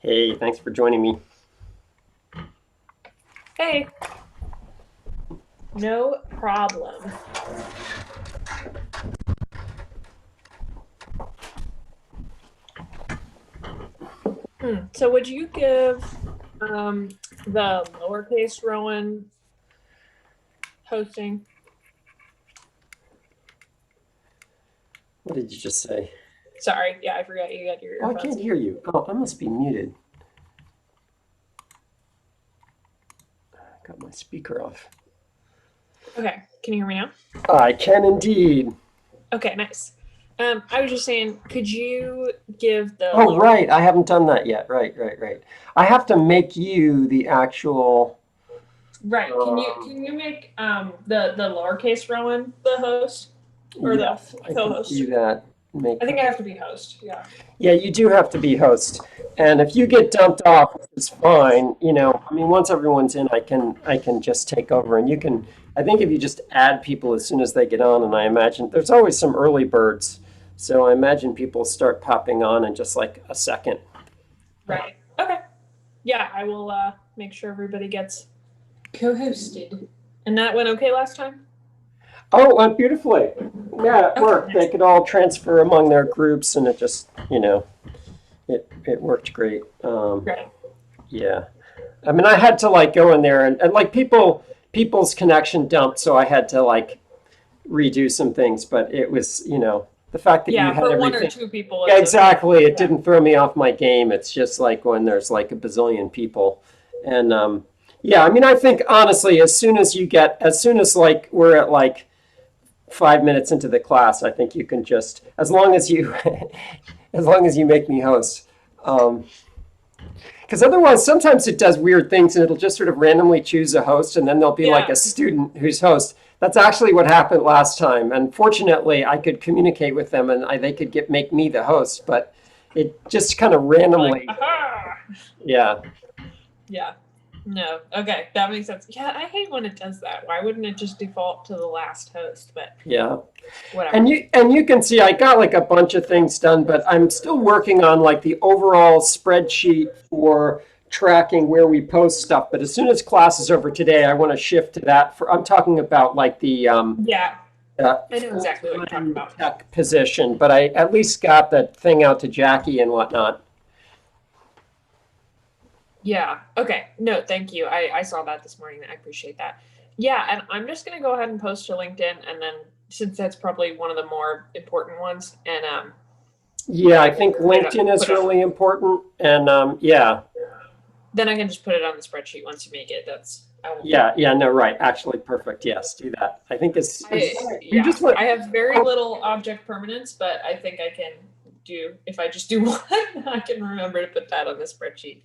Hey, thanks for joining me. Hey, no problem. So would you give um, the lowercase Rowan hosting? What did you just say? Sorry, yeah, I forgot you got your Oh, I earphones can't in. hear you. Oh, I must be muted. Got my speaker off. Okay, can you hear me now? I can indeed. Okay, nice. I was just saying, could you give the Oh, lower? right. I haven't done that yet. Right. I have to make you the actual. Right. Um, Can you make the lowercase Rowan the host or the yes, I can do co-host? that. Make. I think I have to be host. Yeah. Yeah, you do have to be host. And if you get dumped off, which is fine, I mean, once everyone's in, I can just take over, and you can. I think if you just add people as soon as they get on, and I imagine there's always some early birds, so I imagine people start popping on in just like a second. Right. Okay. Yeah, I will make sure everybody gets co-hosted. And that went okay last time? Oh, it went beautifully. Yeah, it Okay, worked. They nice. could all transfer among their groups, and it just, it worked great. Great. Yeah. I mean, I had to like go in there and like people's connection dumped, so I had to like redo some things, but it was, the fact that you Yeah, had for one or everything. two people, Yeah, it's okay. exactly. It Yeah. didn't throw me off my game. It's just like when there's like a bazillion people. And yeah, I mean, I think honestly, as soon as like we're at like 5 minutes into the class, I think you can just, as long as you, as long as you make me host. Um, because otherwise, sometimes it does weird things and it'll just sort of randomly choose a host and then there'll be like Yeah. a student who's host. That's actually what happened last time. And fortunately, I could communicate with them and they could make me the host, but it just kind of You're like, randomly, aha. yeah, Yeah. No. Okay, that makes sense. Yeah, I hate when it does that. Why wouldn't it just default to the last host? But yeah. whatever. And you can see I got like a bunch of things done, but I'm still working on like the overall spreadsheet for tracking where we post stuff. But as soon as class is over today, I want to shift to that. I'm talking about like the Yeah, I know exactly what you're talking full-time about. tech position, but I at least got that thing out to Jackie and whatnot. Yeah. Okay. No, thank you. I saw that this morning. I appreciate that. Yeah, and I'm just gonna go ahead and post to LinkedIn, and then since that's probably one of the more important ones, and Yeah, I think put it up, LinkedIn is put it. really important, and yeah, Then I can just put it on the spreadsheet once you make it. That's I won't. yeah, no, right, actually, perfect. Yes, do that. I think you Yeah, just let. I have very little object permanence, but I think I can do if I just do one, I can remember to put that on the spreadsheet.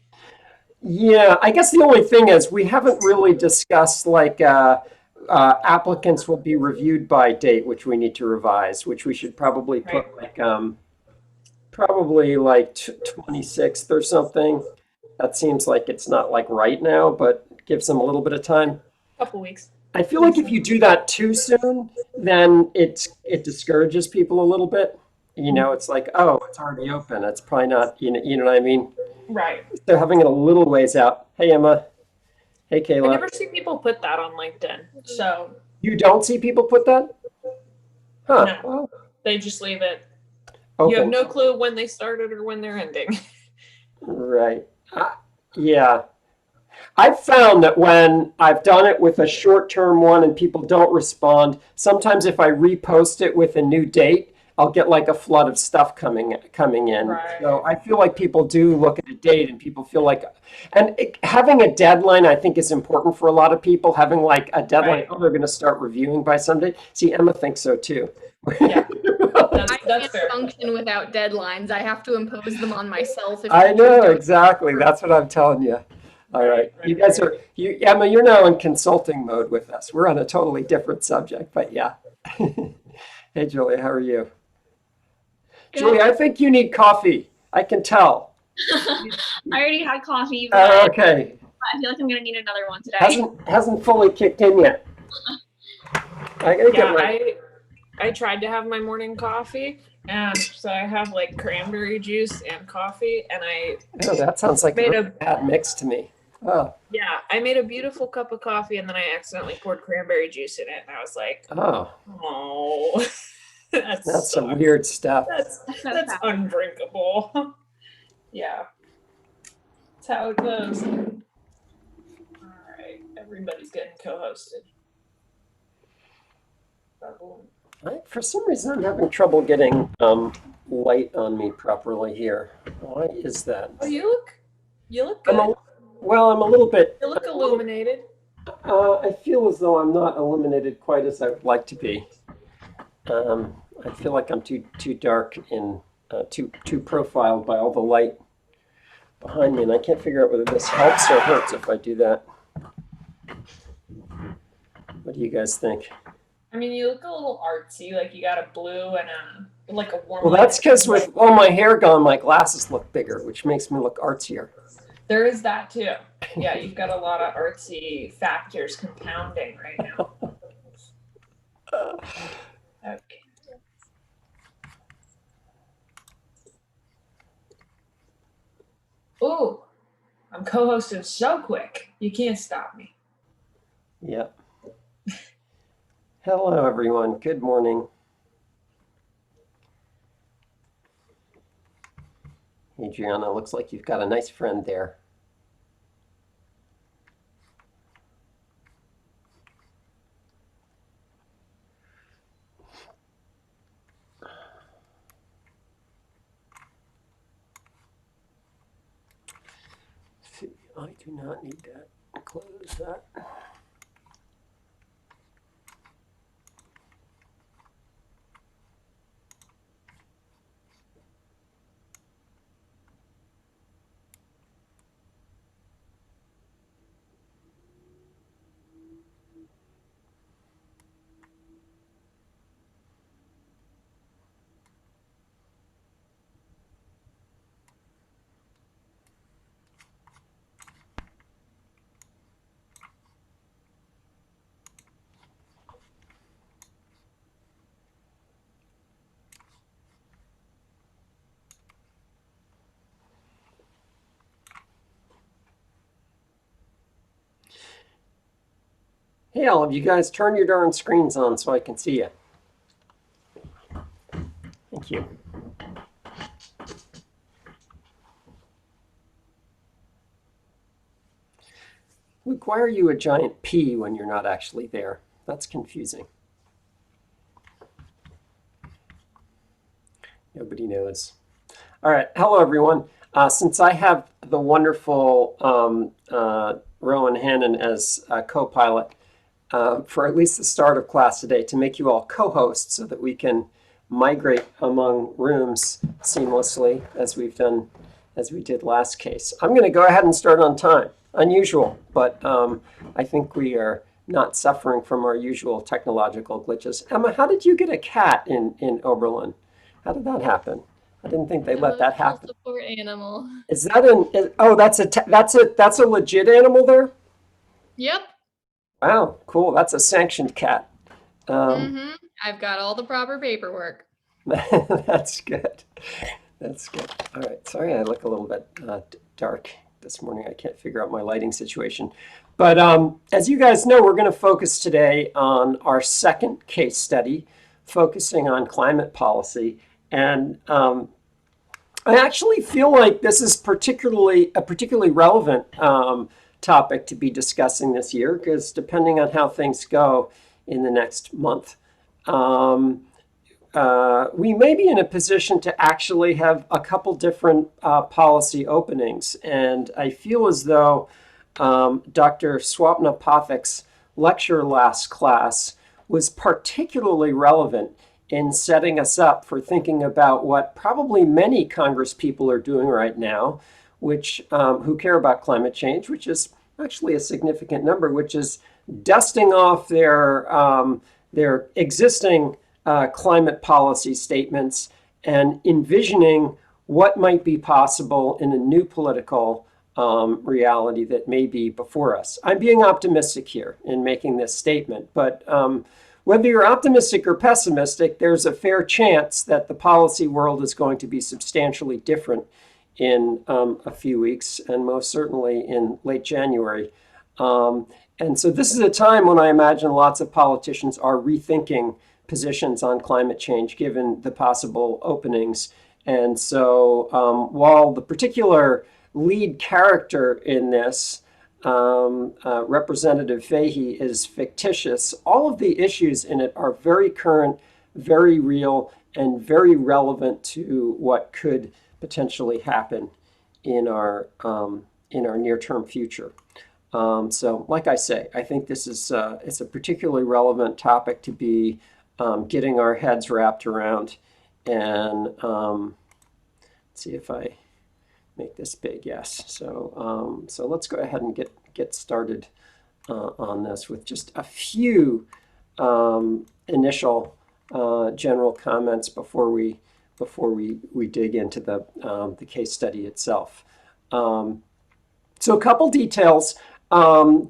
Yeah, I guess the only thing is we haven't really discussed like applicants will be reviewed by date, which we need to revise, which we should probably Right. put like probably like 26th or something. That seems like it's not like right now, but gives them a little bit of time. Couple weeks. I feel like Makes if you sense. do that too soon, then it discourages people a little bit. It's like, oh, it's already open. It's probably not, you know what I mean? Right. So having it a little ways out. Hey, Emma. Hey, I Kayla. never see people put that on LinkedIn, so You don't see people put that? Huh. no, Well, they just leave it. You have open. no clue when they started or when they're ending. Right. Yeah. I've found that when I've done it with a short-term one and people don't respond, sometimes if I repost it with a new date, I'll get like a flood of stuff coming in. So Right. I feel like people do look at a date and people feel like, and having a deadline I think is important for a lot of people. Having like a deadline, Right. oh, they're going to start reviewing by some date. See, Emma thinks so too. Yeah. That's I that's can't fair. function without deadlines. I have to impose them on myself if I teachers know don't. exactly. That's what I'm telling you. All Right. right. You Right. guys Right. are, Emma, you're now in consulting mode with us. We're on a totally different subject, but yeah. Hey, Julia, how are you? Julia, Good. I think you need coffee. I can tell. I already had coffee, but Okay. I feel like I'm gonna need another one today. Hasn't fully kicked in yet. I gotta get Yeah, my, I tried to have my morning coffee And so I have like cranberry juice and coffee, and Oh, that sounds like made a a bad mix to me. Oh, I made a beautiful cup of coffee, and then I accidentally poured cranberry juice in it, and I was like, oh, oh, that that's some sucks. weird stuff. That's undrinkable. Yeah, that's how it goes. All right, everybody's getting co-hosted. For some reason, I'm having trouble getting light on me properly here. Why is that? Oh, you look I'm good. I'm a little bit. You look illuminated. I feel as though I'm not illuminated quite as I would like to be. I feel like I'm too dark and too profiled by all the light behind me, and I can't figure out whether this helps or hurts if I do that. What do you guys think? I mean, you look a little artsy, like you got a blue and like a warm. Well, that's because with all my hair gone, my glasses look bigger, which makes me look artsier. There is that too. Yeah, you've got a lot of artsy factors compounding right now. Okay. Ooh, I'm co-hosting so quick. You can't stop me. Yep. Hello, everyone. Good morning. Adriana, looks like you've got a nice friend there. See, I do not need that. Close that. Hey, all of you guys, turn your darn screens on so I can see you. Thank you. Luke, why are you a giant P when you're not actually there? That's confusing. Nobody knows. All right, hello everyone. Since I have the wonderful Rowan Hannon as co-pilot for at least the start of class today, to make you all co-hosts so that we can migrate among rooms seamlessly as we did last case. I'm going to go ahead and start on time. Unusual, but I think we are not suffering from our usual technological glitches. Emma, how did you get a cat in Oberlin? How did that happen? I didn't think they let that happen. Support animal. Is that that's a legit animal there? Yep. Wow, cool. That's a sanctioned cat. I've got all the proper paperwork. That's good. That's good. All right. Sorry, I look a little bit dark this morning. I can't figure out my lighting situation. But as you guys know, we're going to focus today on our second case study, focusing on climate policy. And I actually feel like this is a particularly relevant topic to be discussing this year, because depending on how things go in the next month, we may be in a position to actually have a couple different policy openings. And I feel as though Dr. Swapna Pathak's lecture last class was particularly relevant in setting us up for thinking about what probably many Congress people are doing right now, which who care about climate change, which is actually a significant number, which is dusting off their existing climate policy statements and envisioning what might be possible in a new political reality that may be before us. I'm being optimistic here in making this statement, but whether you're optimistic or pessimistic, there's a fair chance that the policy world is going to be substantially different in a few weeks, and most certainly in late January. And so this is a time when I imagine lots of politicians are rethinking positions on climate change, given the possible openings. And so while the particular lead character in this, Representative Fahey, is fictitious, all of the issues in it are very current, very real, and very relevant to what could potentially happen in our near-term future. So, like I say, I think this is it's a particularly relevant topic to be getting our heads wrapped around. And let's see if I make this big. Yes. So so let's go ahead and get started on this with just a few initial general comments before we dig into the case study itself. So a couple details.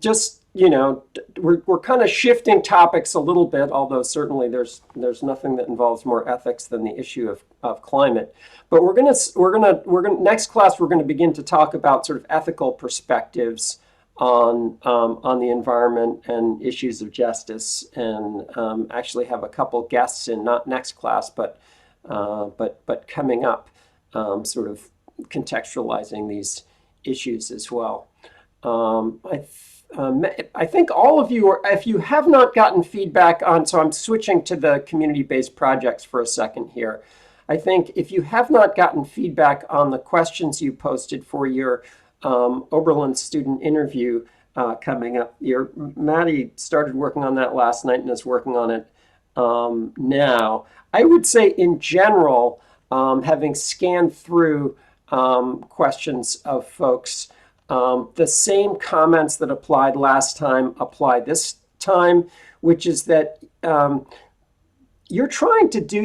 Just, we're kind of shifting topics a little bit, although certainly there's nothing that involves more ethics than the issue of climate. But we're gonna next class we're gonna begin to talk about sort of ethical perspectives on the environment and issues of justice, and actually have a couple guests in, not next class, but coming up, sort of contextualizing these issues as well. I think all of you, if you have not gotten feedback on, so I'm switching to the community-based projects for a second here. I think if you have not gotten feedback on the questions you posted for your Oberlin student interview coming up, Maddie started working on that last night and is working on it now. I would say in general, having scanned through questions of folks, the same comments that applied last time apply this time, which is that you're trying to do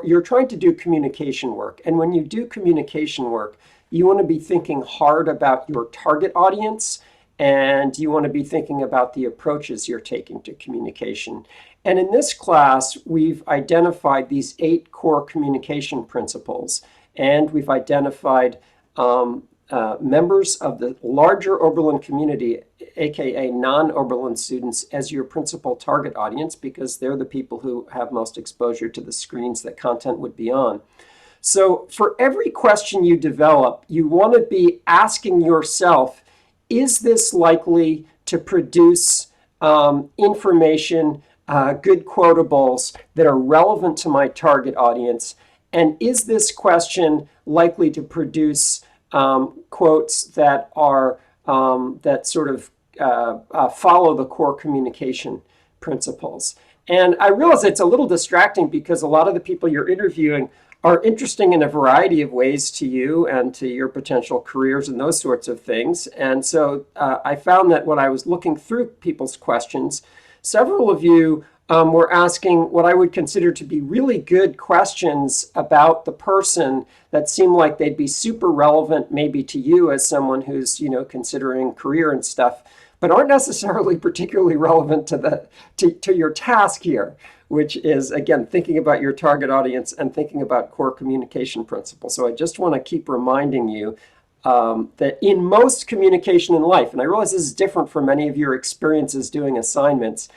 you're trying to do communication work. And when you do communication work, you want to be thinking hard about your target audience, and you want to be thinking about the approaches you're taking to communication. And in this class, we've identified these 8 core communication principles, and we've identified members of the larger Oberlin community, aka non-Oberlin students, as your principal target audience, because they're the people who have most exposure to the screens that content would be on. So for every question you develop, you want to be asking yourself, is this likely to produce information, good quotables that are relevant to my target audience? And is this question likely to produce quotes that are that sort of follow the core communication principles? And I realize it's a little distracting because a lot of the people you're interviewing are interesting in a variety of ways to you and to your potential careers and those sorts of things. And so I found that when I was looking through people's questions, several of you were asking what I would consider to be really good questions about the person that seemed like they'd be super relevant maybe to you as someone who's, considering career and stuff, but aren't necessarily particularly relevant to your task here, which is, again, thinking about your target audience and thinking about core communication principles. So I just want to keep reminding you that in most communication in life, and I realize this is different from many of your experiences doing assignments,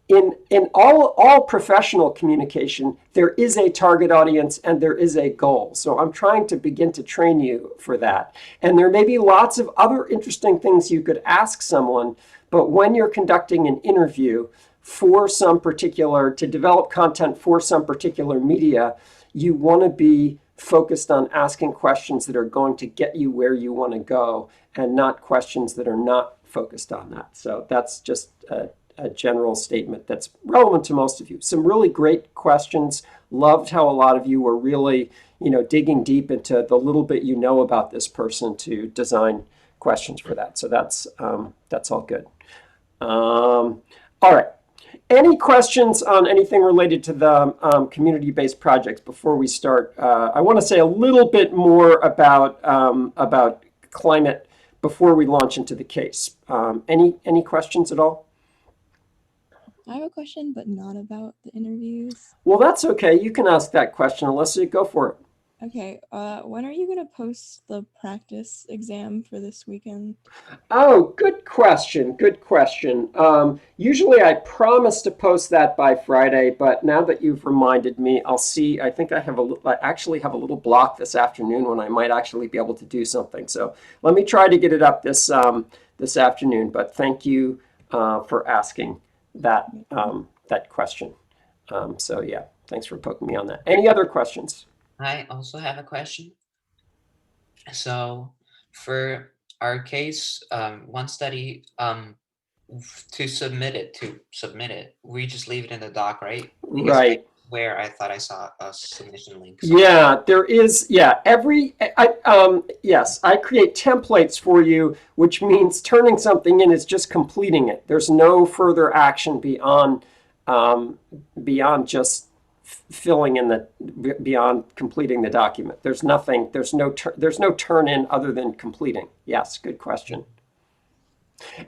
in all professional communication, there is a target audience and there is a goal. So I'm trying to begin to train you for that. And there may be lots of other interesting things you could ask someone, but when you're conducting an interview to develop content for some particular media, you want to be focused on asking questions that are going to get you where you want to go, and not questions that are not focused on that. So that's just a general statement that's relevant to most of you. Some really great questions. Loved how a lot of you were really, digging deep into the little bit you know about this person to design questions for that. So that's all good. All right. Any questions on anything related to the community-based projects before we start? I want to say a little bit more about climate before we launch into the case. Any questions at all? I have a question, but not about the interviews. Well, that's okay. You can ask that question, Alyssa. Go for it. Okay, when are you gonna post the practice exam for this weekend? Oh, good question. Good question. Usually I promise to post that by Friday, but now that you've reminded me, I'll see. I think I actually have a little block this afternoon when I might actually be able to do something. So let me try to get it up this afternoon. But thank you for asking that question. So yeah, thanks for poking me on that. Any other questions? I also have a question. So for our case, one study, to submit it, we just leave it in the doc, right? Because Right. where I thought I saw a submission link. Yeah, there is. Yeah, yes, I create templates for you, which means turning something in is just completing it. There's no further action beyond just filling in beyond completing the document. There's nothing. There's no turn in other than completing. Yes, good question.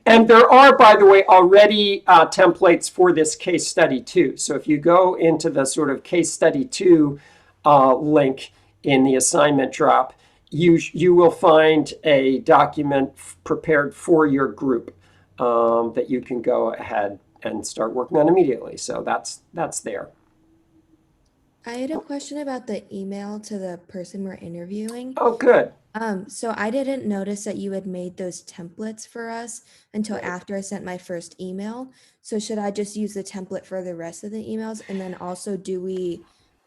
And there are, by the way, already templates for this case study too. So if you go into the sort of case study 2 link in the assignment drop, you will find a document prepared for your group that you can go ahead and start working on immediately. So that's there. I had a question about the email to the person we're interviewing. Oh, good. So I didn't notice that you had made those templates for us until Right. after I sent my first email. So should I just use the template for the rest of the emails? And then also, do we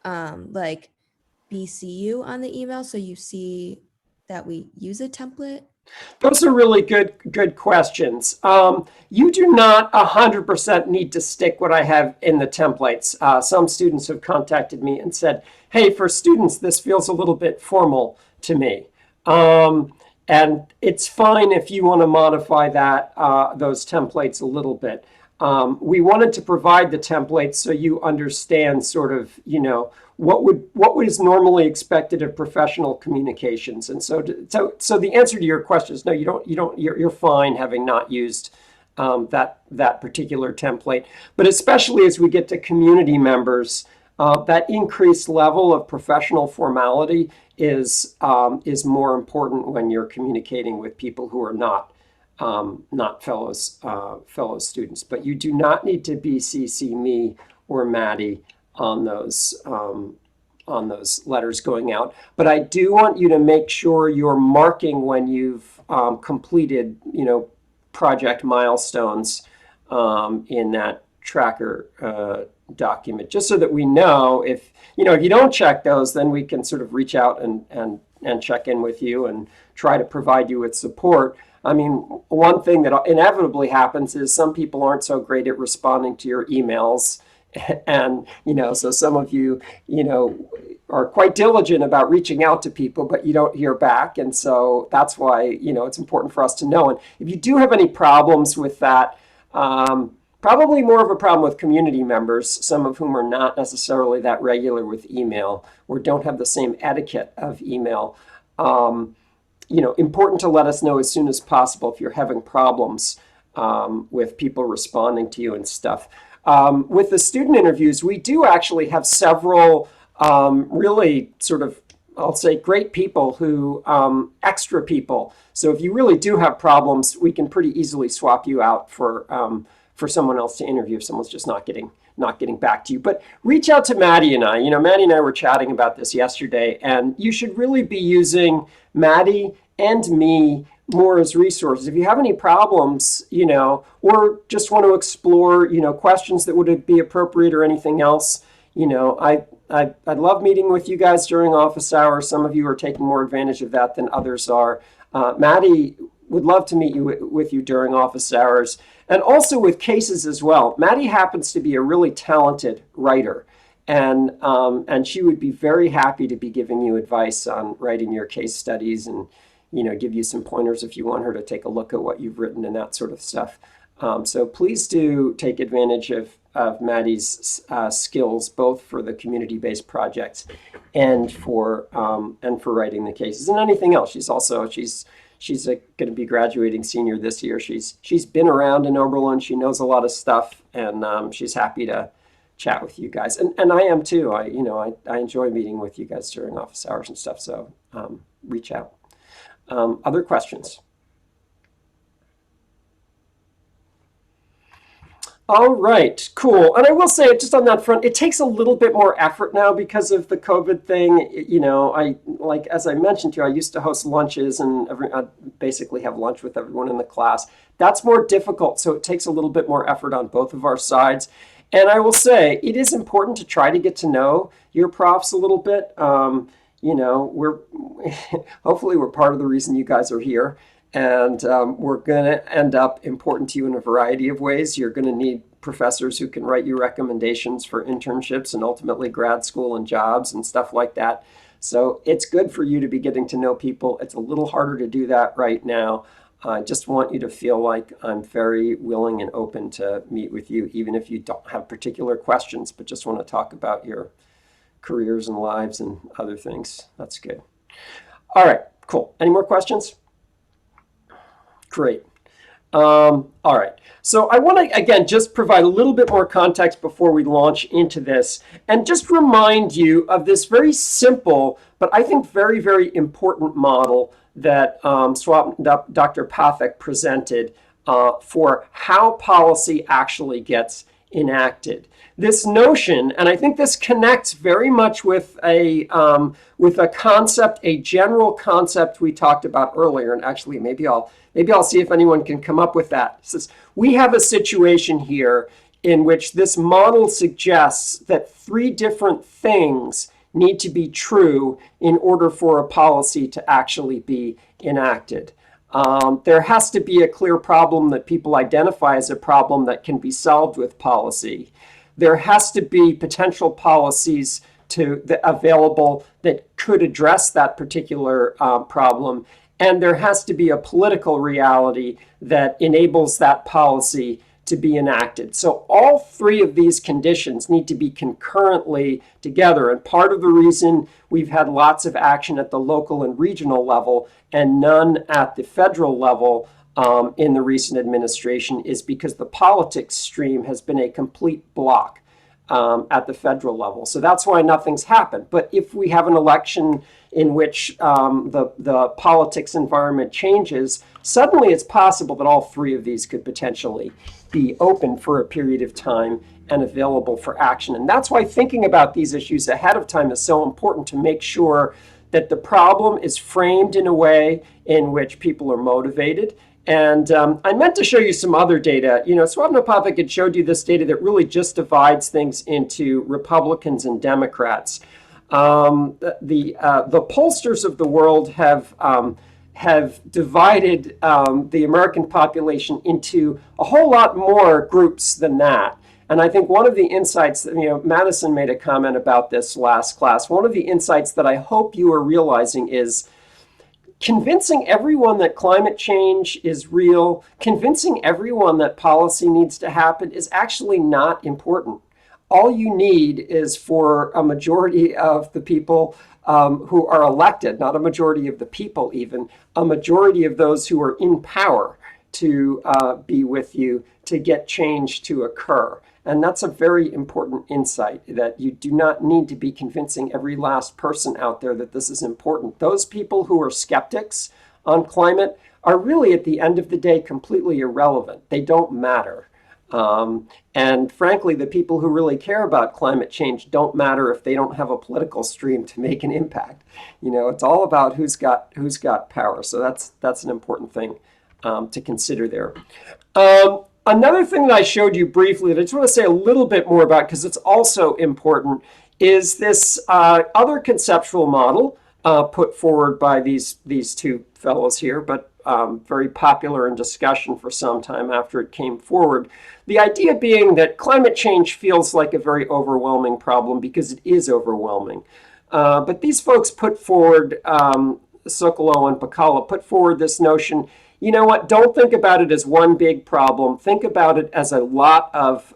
like BC you on the email so you see that we use a template? Those are really good questions. You do not 100% need to stick what I have in the templates. Some students have contacted me and said, hey, for students, this feels a little bit formal to me. And it's fine if you want to modify those templates a little bit. We wanted to provide the templates so you understand sort of, what is normally expected of professional communications. And so the answer to your question is no, you're fine having not used that particular template. But especially as we get to community members, that increased level of professional formality is more important when you're communicating with people who are not fellow students. But you do not need to BCC me or Maddie on those letters going out. But I do want you to make sure you're marking when you've completed, project milestones in that tracker document, just so that we know if you don't check those, then we can sort of reach out and check in with you and try to provide you with support. I mean, one thing that inevitably happens is some people aren't so great at responding to your emails. And, so some of you, are quite diligent about reaching out to people, but you don't hear back. And so that's why, it's important for us to know. And if you do have any problems with that, probably more of a problem with community members, some of whom are not necessarily that regular with email or don't have the same etiquette of email. Important to let us know as soon as possible if you're having problems with people responding to you and stuff. With the student interviews, we do actually have several really sort of, I'll say, great people who, extra people. So if you really do have problems, we can pretty easily swap you out for someone else to interview if someone's just not getting back to you. But reach out to Maddie and I. Maddie and I were chatting about this yesterday, and you should really be using Maddie and me more as resources. If you have any problems, or just want to explore, questions that would be appropriate or anything else, I'd love meeting with you guys during office hours. Some of you are taking more advantage of that than others are. Maddie would love to meet with you during office hours, and also with cases as well. Maddie happens to be a really talented writer, and she would be very happy to be giving you advice on writing your case studies and give you some pointers if you want her to take a look at what you've written and that sort of stuff. So please do take advantage of Maddie's skills, both for the community-based projects and for writing the cases and anything else. She's she's going to be graduating senior this year. She's been around in Oberlin. She knows a lot of stuff, and she's happy to chat with you guys. And I am too. I enjoy meeting with you guys during office hours and stuff. So reach out. Other questions? All right, cool. And I will say, just on that front, it takes a little bit more effort now because of the COVID thing. As I mentioned to you, I used to host lunches and I basically have lunch with everyone in the class. That's more difficult, so it takes a little bit more effort on both of our sides. And I will say, it is important to try to get to know your profs a little bit. We're hopefully we're part of the reason you guys are here. And we're going to end up important to you in a variety of ways. You're going to need professors who can write you recommendations for internships and ultimately grad school and jobs and stuff like that. So it's good for you to be getting to know people. It's a little harder to do that right now. I just want you to feel like I'm very willing and open to meet with you, even if you don't have particular questions, but just want to talk about your careers and lives and other things. That's good. All right, cool. Any more questions? Great. All right. So I want to, again, just provide a little bit more context before we launch into this and just remind you of this very simple, but I think very, very important model that Dr. Pathak presented for how policy actually gets enacted. This notion, and I think this connects very much with a concept, a general concept we talked about earlier, and actually maybe I'll see if anyone can come up with that. It says, we have a situation here in which this model suggests that three different things need to be true in order for a policy to actually be enacted. There has to be a clear problem that people identify as a problem that can be solved with policy. There has to be potential policies available that could address that particular problem. And there has to be a political reality that enables that policy to be enacted. So all three of these conditions need to be concurrently together. And part of the reason we've had lots of action at the local and regional level and none at the federal level in the recent administration is because the politics stream has been a complete block at the federal level. So that's why nothing's happened. But if we have an election in which the politics environment changes, suddenly it's possible that all three of these could potentially be open for a period of time and available for action. And that's why thinking about these issues ahead of time is so important, to make sure that the problem is framed in a way in which people are motivated. And I meant to show you some other data. Swapna Pathak had showed you this data that really just divides things into Republicans and Democrats. The pollsters of the world have divided the American population into a whole lot more groups than that. And I think one of the insights that, Madison made a comment about this last class. One of the insights that I hope you are realizing is convincing everyone that climate change is real, convincing everyone that policy needs to happen is actually not important. All you need is for a majority of the people who are elected, not a majority of the people even, a majority of those who are in power to be with you to get change to occur. And that's a very important insight, that you do not need to be convincing every last person out there that this is important. Those people who are skeptics on climate are really, at the end of the day, completely irrelevant. They don't matter. And frankly, the people who really care about climate change don't matter if they don't have a political stream to make an impact. It's all about who's got power. So that's an important thing to consider there. Another thing that I showed you briefly that I just want to say a little bit more about, because it's also important, is this other conceptual model put forward by these two fellows here, but very popular in discussion for some time after it came forward. The idea being that climate change feels like a very overwhelming problem because it is overwhelming. But these folks put forward, Sokolow and Pacala put forward this notion, don't think about it as one big problem. Think about it as a lot of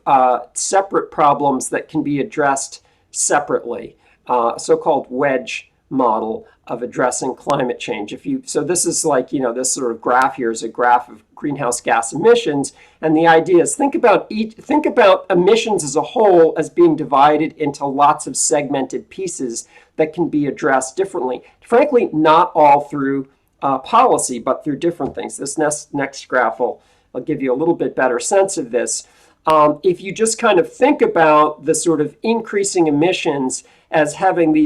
separate problems that can be addressed separately, so-called wedge model of addressing climate change. So this is like, this sort of graph here is a graph of greenhouse gas emissions. And the idea is think about emissions as a whole as being divided into lots of segmented pieces that can be addressed differently. Frankly, not all through policy, but through different things. This next graph will give you a little bit better sense of this. If you just kind of think about the sort of increasing emissions as having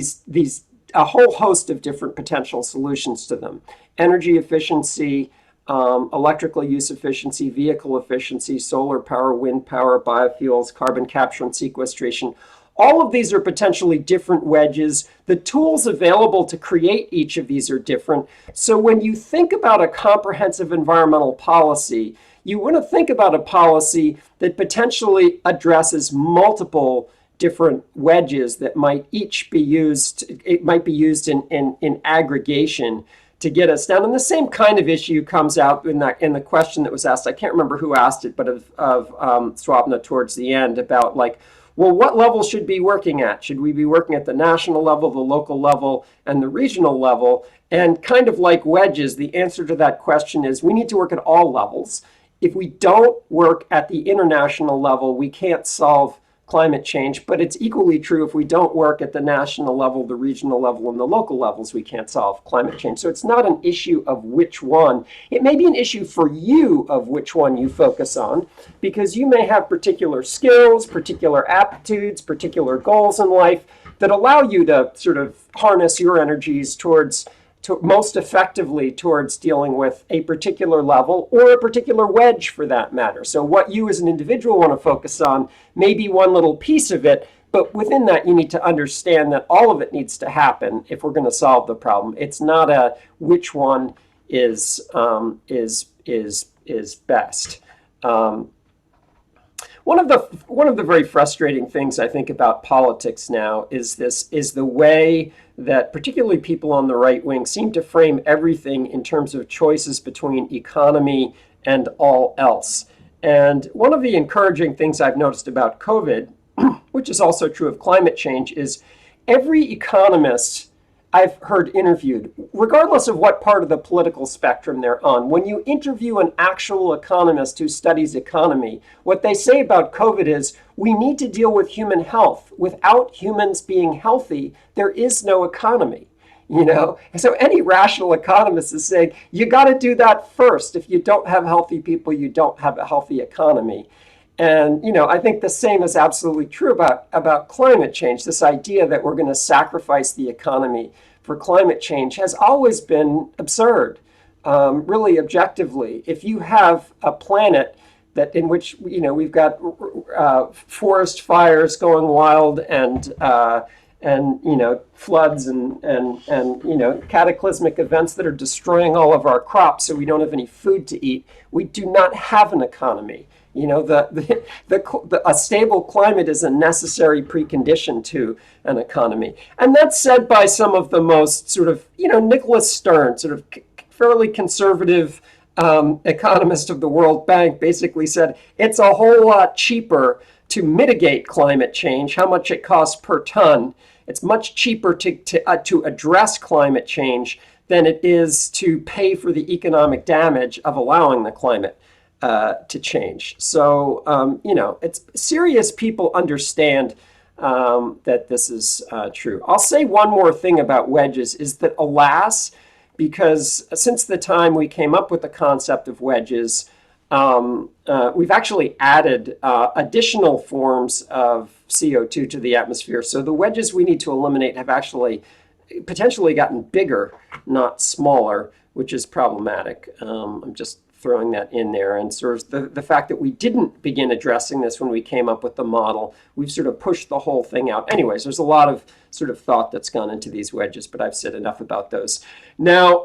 a whole host of different potential solutions to them: energy efficiency, electrical use efficiency, vehicle efficiency, solar power, wind power, biofuels, carbon capture and sequestration. All of these are potentially different wedges. The tools available to create each of these are different. So when you think about a comprehensive environmental policy, you want to think about a policy that potentially addresses multiple different wedges that might each be used. It might be used in aggregation to get us down. And the same kind of issue comes out in the question that was asked. I can't remember who asked it, but of Swapna towards the end about like, well, what level should we be working at? Should we be working at the national level, the local level, and the regional level? And kind of like wedges, the answer to that question is we need to work at all levels. If we don't work at the international level, we can't solve climate change, but it's equally true if we don't work at the national level, the regional level, and the local levels, we can't solve climate change. So it's not an issue of which one. It may be an issue for you of which one you focus on, because you may have particular skills, particular aptitudes, particular goals in life that allow you to sort of harness your energies most effectively towards dealing with a particular level or a particular wedge for that matter. So what you as an individual want to focus on may be one little piece of it, but within that you need to understand that all of it needs to happen if we're going to solve the problem. It's not a which one is best. One of the very frustrating things I think about politics now is the way that particularly people on the right wing seem to frame everything in terms of choices between economy and all else. And one of the encouraging things I've noticed about COVID, which is also true of climate change, is every economist I've heard interviewed, regardless of what part of the political spectrum they're on, when you interview an actual economist who studies economy, what they say about COVID is we need to deal with human health. Without humans being healthy, there is no economy. So any rational economist is saying you got to do that first. If you don't have healthy people, you don't have a healthy economy. And I think the same is absolutely true about climate change. This idea that we're going to sacrifice the economy for climate change has always been absurd, really objectively. If you have a planet in which we've got forest fires going wild and floods and cataclysmic events that are destroying all of our crops, so we don't have any food to eat, we do not have an economy. A stable climate is a necessary precondition to an economy. And that's said by some of the most sort of, Nicholas Stern, sort of fairly conservative economist of the World Bank, basically said it's a whole lot cheaper to mitigate climate change, how much it costs per ton. It's much cheaper to address climate change than it is to pay for the economic damage of allowing the climate to change. So, it's serious people understand that this is true. I'll say one more thing about wedges is that, alas, because since the time we came up with the concept of wedges, we've actually added additional forms of CO2 to the atmosphere. So the wedges we need to eliminate have actually potentially gotten bigger, not smaller, which is problematic. I'm just throwing that in there. And sort of the fact that we didn't begin addressing this when we came up with the model, we've sort of pushed the whole thing out. Anyways, there's a lot of sort of thought that's gone into these wedges, but I've said enough about those. Now,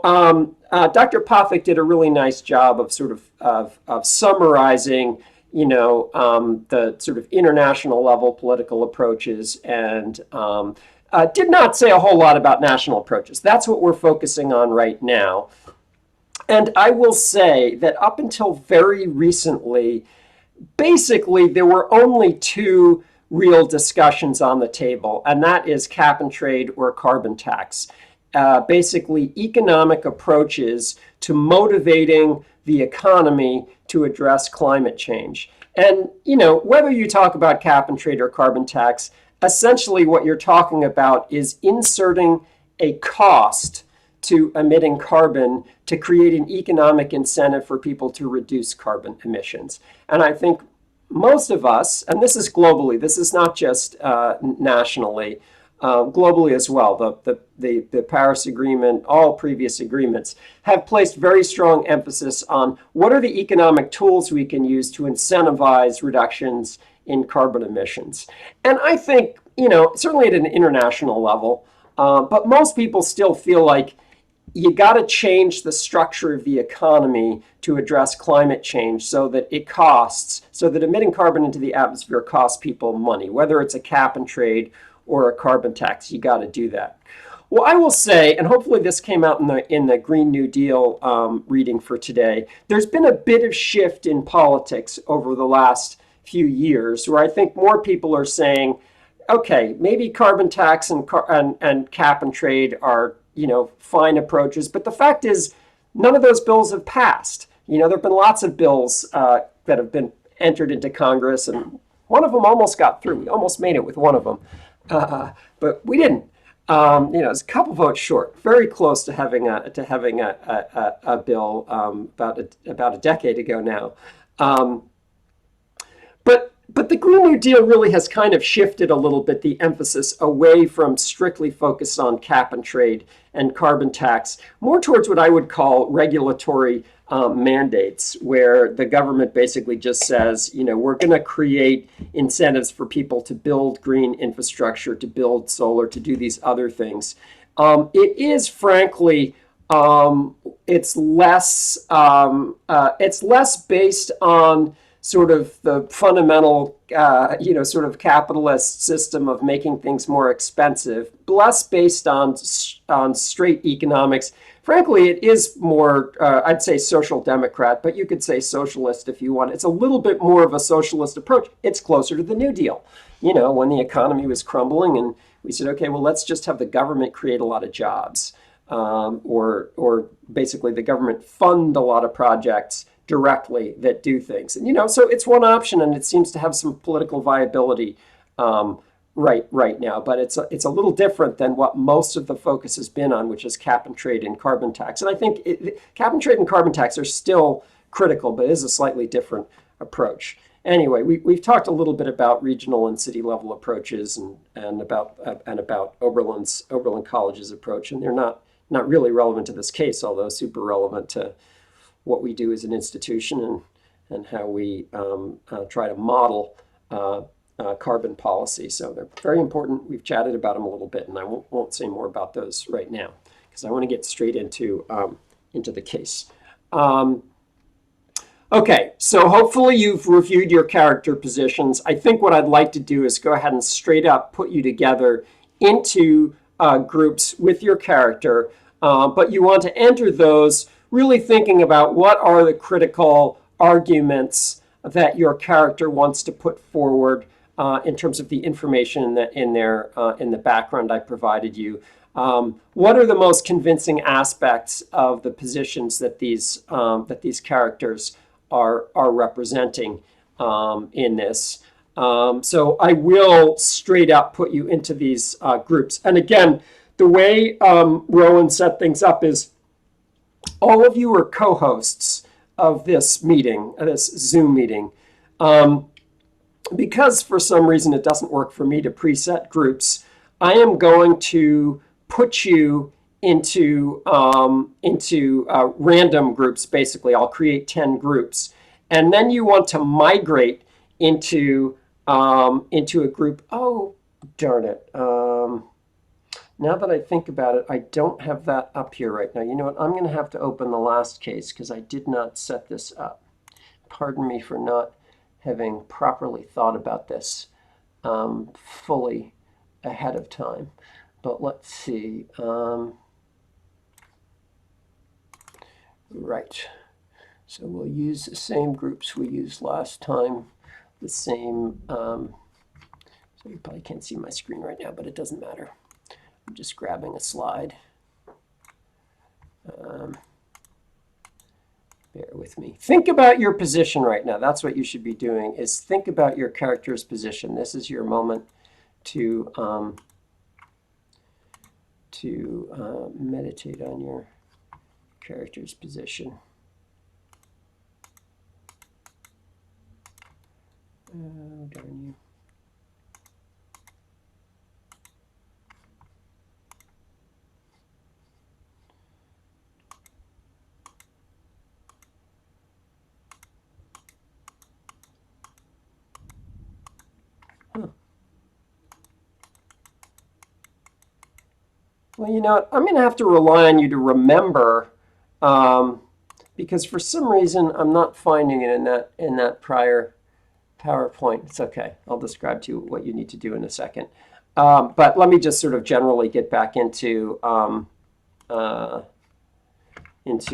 Dr. Pothik did a really nice job of sort of summarizing, the sort of international level political approaches and did not say a whole lot about national approaches. That's what we're focusing on right now. And I will say that up until very recently, basically there were only two real discussions on the table, and that is cap and trade or carbon tax. basically economic approaches to motivating the economy to address climate change. And, you know, whether you talk about cap and trade or carbon tax, essentially what you're talking about is inserting a cost to emitting carbon to create an economic incentive for people to reduce carbon emissions. And I think most of us, and this is globally, this is not just nationally, globally as well, the Paris Agreement, all previous agreements, have placed very strong emphasis on what are the economic tools we can use to incentivize reductions in carbon emissions. And I think, you know, certainly at an international level, but most people still feel like you got to change the structure of the economy to address climate change so that it costs, so that emitting carbon into the atmosphere costs people money, whether it's a cap and trade or a carbon tax. You got to do that. Well, I will say, and hopefully this came out in the Green New Deal reading for today, there's been a bit of shift in politics over the last few years where I think more people are saying, okay, maybe carbon tax and cap and trade are, you know, fine approaches, but the fact is none of those bills have passed. You know, there have been lots of bills that have been entered into Congress, and one of them almost got through. We almost made it with one of them, but we didn't. You know, it's a couple votes short, very close to having a bill about a decade ago now. But the Green New Deal really has kind of shifted a little bit the emphasis away from strictly focused on cap and trade and carbon tax, more towards what I would call regulatory mandates, where the government basically just says, you know, we're going to create incentives for people to build green infrastructure, to build solar, to do these other things. It is frankly, it's less based on sort of the fundamental, you know, sort of capitalist system of making things more expensive, less based on straight economics. Frankly, it is more, I'd say social democrat, but you could say socialist if you want. It's a little bit more of a socialist approach. It's closer to the New Deal. You know, when the economy was crumbling and we said, okay, well, let's just have the government create a lot of jobs, or basically the government fund a lot of projects directly that do things. And, you know, so it's one option and it seems to have some political viability right now, but it's a little different than what most of the focus has been on, which is cap and trade and carbon tax. And I think cap and trade and carbon tax are still critical, but it is a slightly different approach. Anyway, we've talked a little bit about regional and city level approaches and about Oberlin College's approach, and they're not really relevant to this case, although super relevant to what we do as an institution and how we try to model carbon policy. So they're very important. We've chatted about them a little bit, and I won't say more about those right now because I want to get straight into the case. Okay, so hopefully you've reviewed your character positions. I think what I'd like to do is go ahead and straight up put you together into groups with your character, but you want to enter those really thinking about what are the critical arguments that your character wants to put forward in terms of the information in the background I provided you. What are the most convincing aspects of the positions that these characters are representing in this? So I will straight up put you into these groups. And again, the way Rowan set things up is all of you are co-hosts of this meeting, this Zoom meeting. Because for some reason it doesn't work for me to preset groups, I am going to put you into random groups. Basically, I'll create 10 groups, and then you want to migrate into a group. Oh, darn it! Now that I think about it, I don't have that up here right now. You know what? I'm going to have to open the last case because I did not set this up. Pardon me for not having properly thought about this fully ahead of time. But let's see. Right. So we'll use the same groups we used last time. The same. So you probably can't see my screen right now, but it doesn't matter. I'm just grabbing a slide. Bear with me. Think about your position right now. That's what you should be doing, is think about your character's position. This is your moment to meditate on your character's position. Oh, darn you. Well, you know what? I'm going to have to rely on you to remember, because for some reason I'm not finding it in that prior PowerPoint. It's okay. I'll describe to you what you need to do in a second. But let me just sort of generally get back into how it's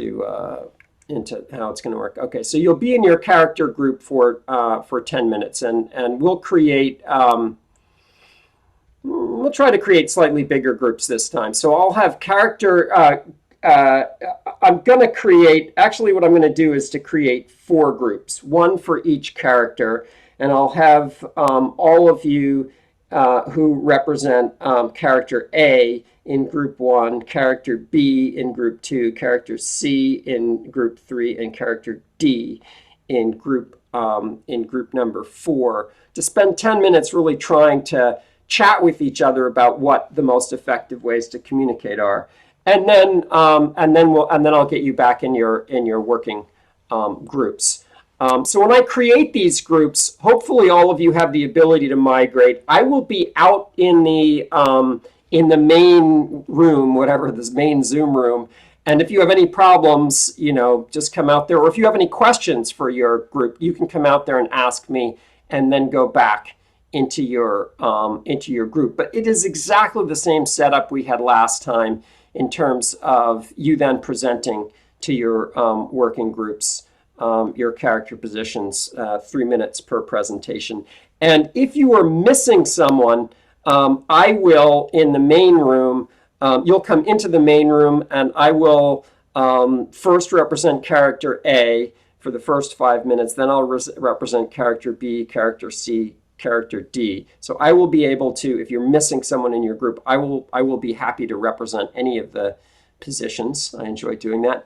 going to work. Okay, so you'll be in your character group for 10 minutes, and we'll create. We'll try to create slightly bigger groups this time. So I'll have character. I'm going to create. Actually, what I'm going to do is to create 4 groups, one for each character, and I'll have all of you who represent character A in group 1, character B in group 2, character C in group 3, and character D in group number 4, to spend 10 minutes really trying to chat with each other about what the most effective ways to communicate are, and then I'll get you back in your working groups. So when I create these groups, hopefully all of you have the ability to migrate. I will be out in the main room, whatever this main Zoom room, and if you have any problems, just come out there. Or if you have any questions for your group, you can come out there and ask me, and then go back into your group. But it is exactly the same setup we had last time in terms of you then presenting to your working groups your character positions, 3 minutes per presentation. And if you are missing someone, I will, in the main room, you'll come into the main room, and I will first represent character A for the first 5 minutes, then I'll represent character B, character C, character D. So I will be able to, if you're missing someone in your group, I will be happy to represent any of the positions. I enjoy doing that.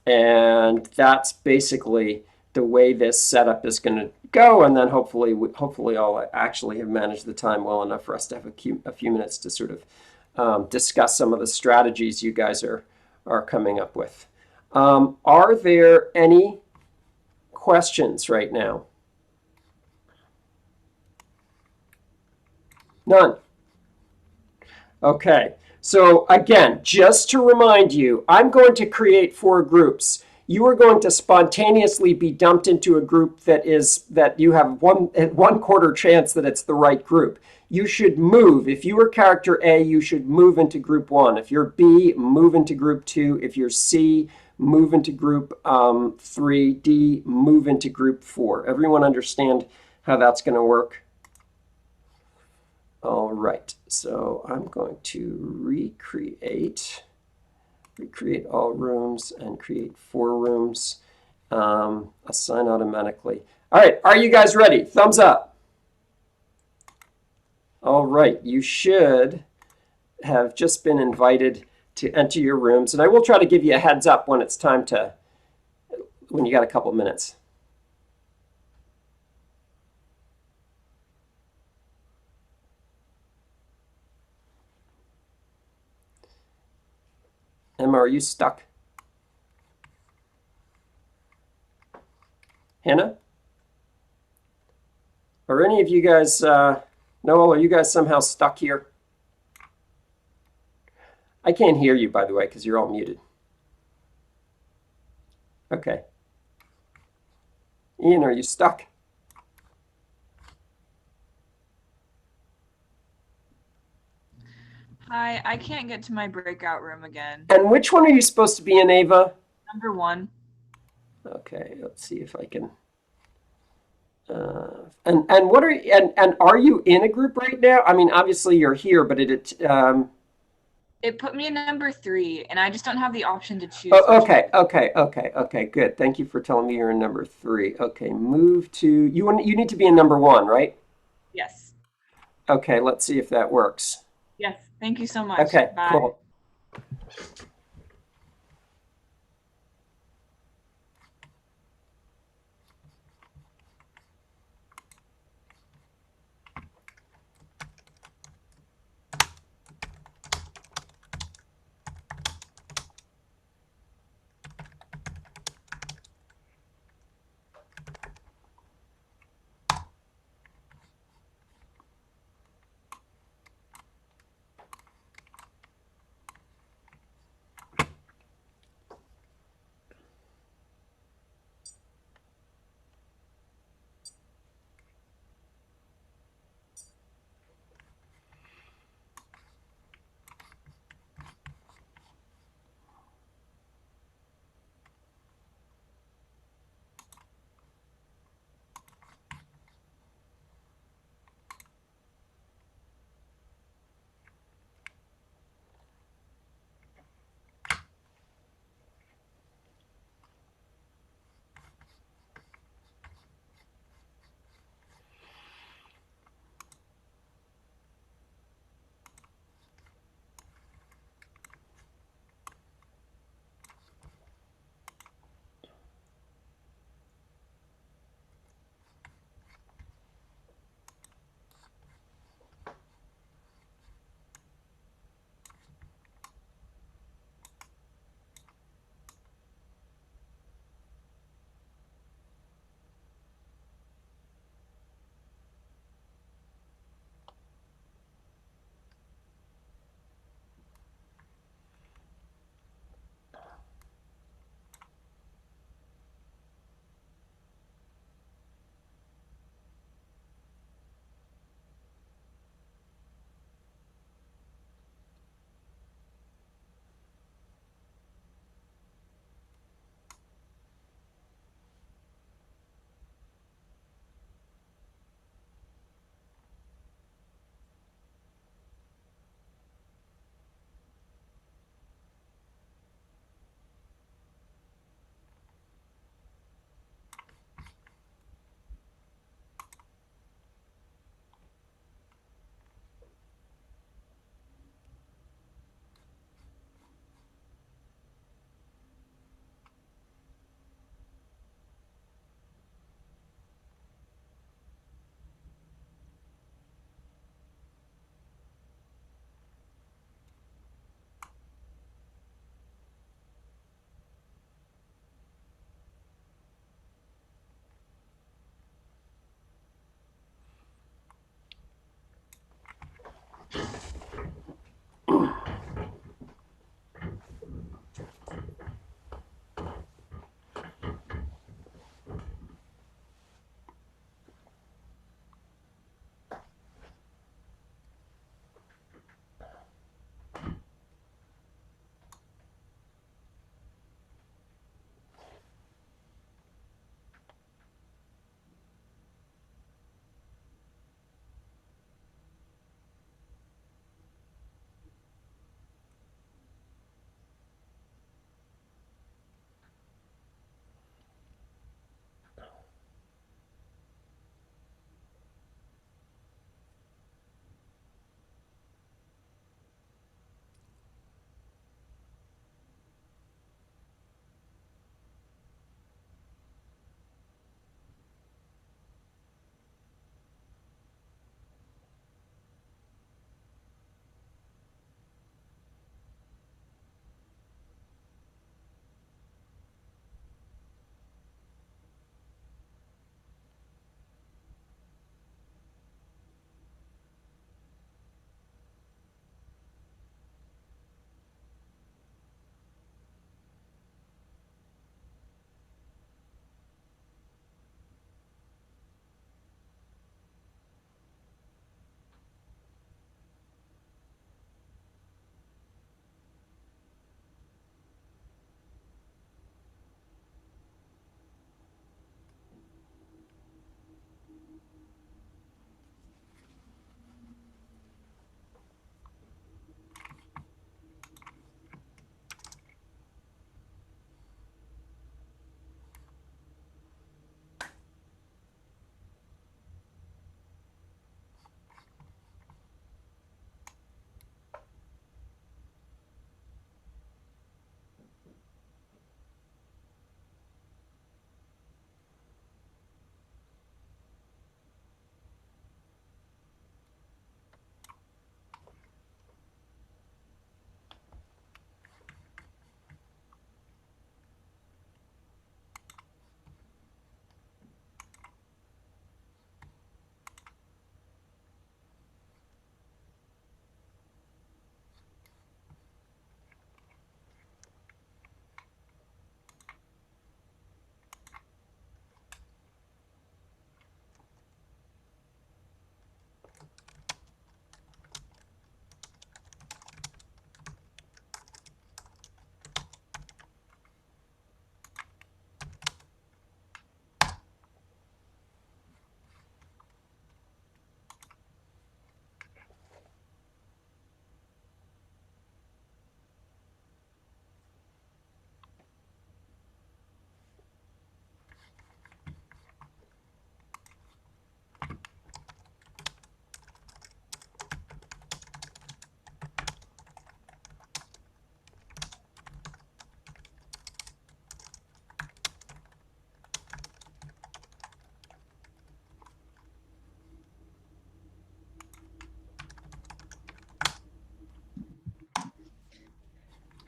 And that's basically the way this setup is going to go. And then hopefully I'll actually have managed the time well enough for us to have a few minutes to sort of discuss some of the strategies you guys are coming up with. Are there any questions right now? None. Okay, so again, just to remind you, I'm going to create 4 groups. You are going to spontaneously be dumped into a group that you have 1/4 chance that it's the right group. You should move. If you are character A, you should move into group 1. If you're B, move into group 2. If you're C, move into group 3. D, move into group 4. Everyone understand how that's going to work? All right, so I'm going to recreate all rooms and create 4 rooms, assign automatically. All right, are you guys ready? Thumbs up. All right, you should have just been invited to enter your rooms, and I will try to give you a heads up when it's time when you got a couple minutes. Emma, are you stuck? Hannah? Are any of you guys, Noel, are you guys somehow stuck here? I can't hear you, by the way, because you're all muted. Okay. Ian, are you stuck? Hi, I can't get to my breakout room again. And which one are you supposed to be in, Ava? Number 1. Okay, let's see if I can. And what are and are you in a group right now? I mean, obviously you're here, but It put me in number 3, and I just don't have the option to choose. Oh, which okay, one. okay, good. Thank you for telling me you're in number 3. Okay, move to, you need to be in number 1, right? Yes. Okay, let's see if that works. Yes. Thank you so much. Okay, Bye. cool.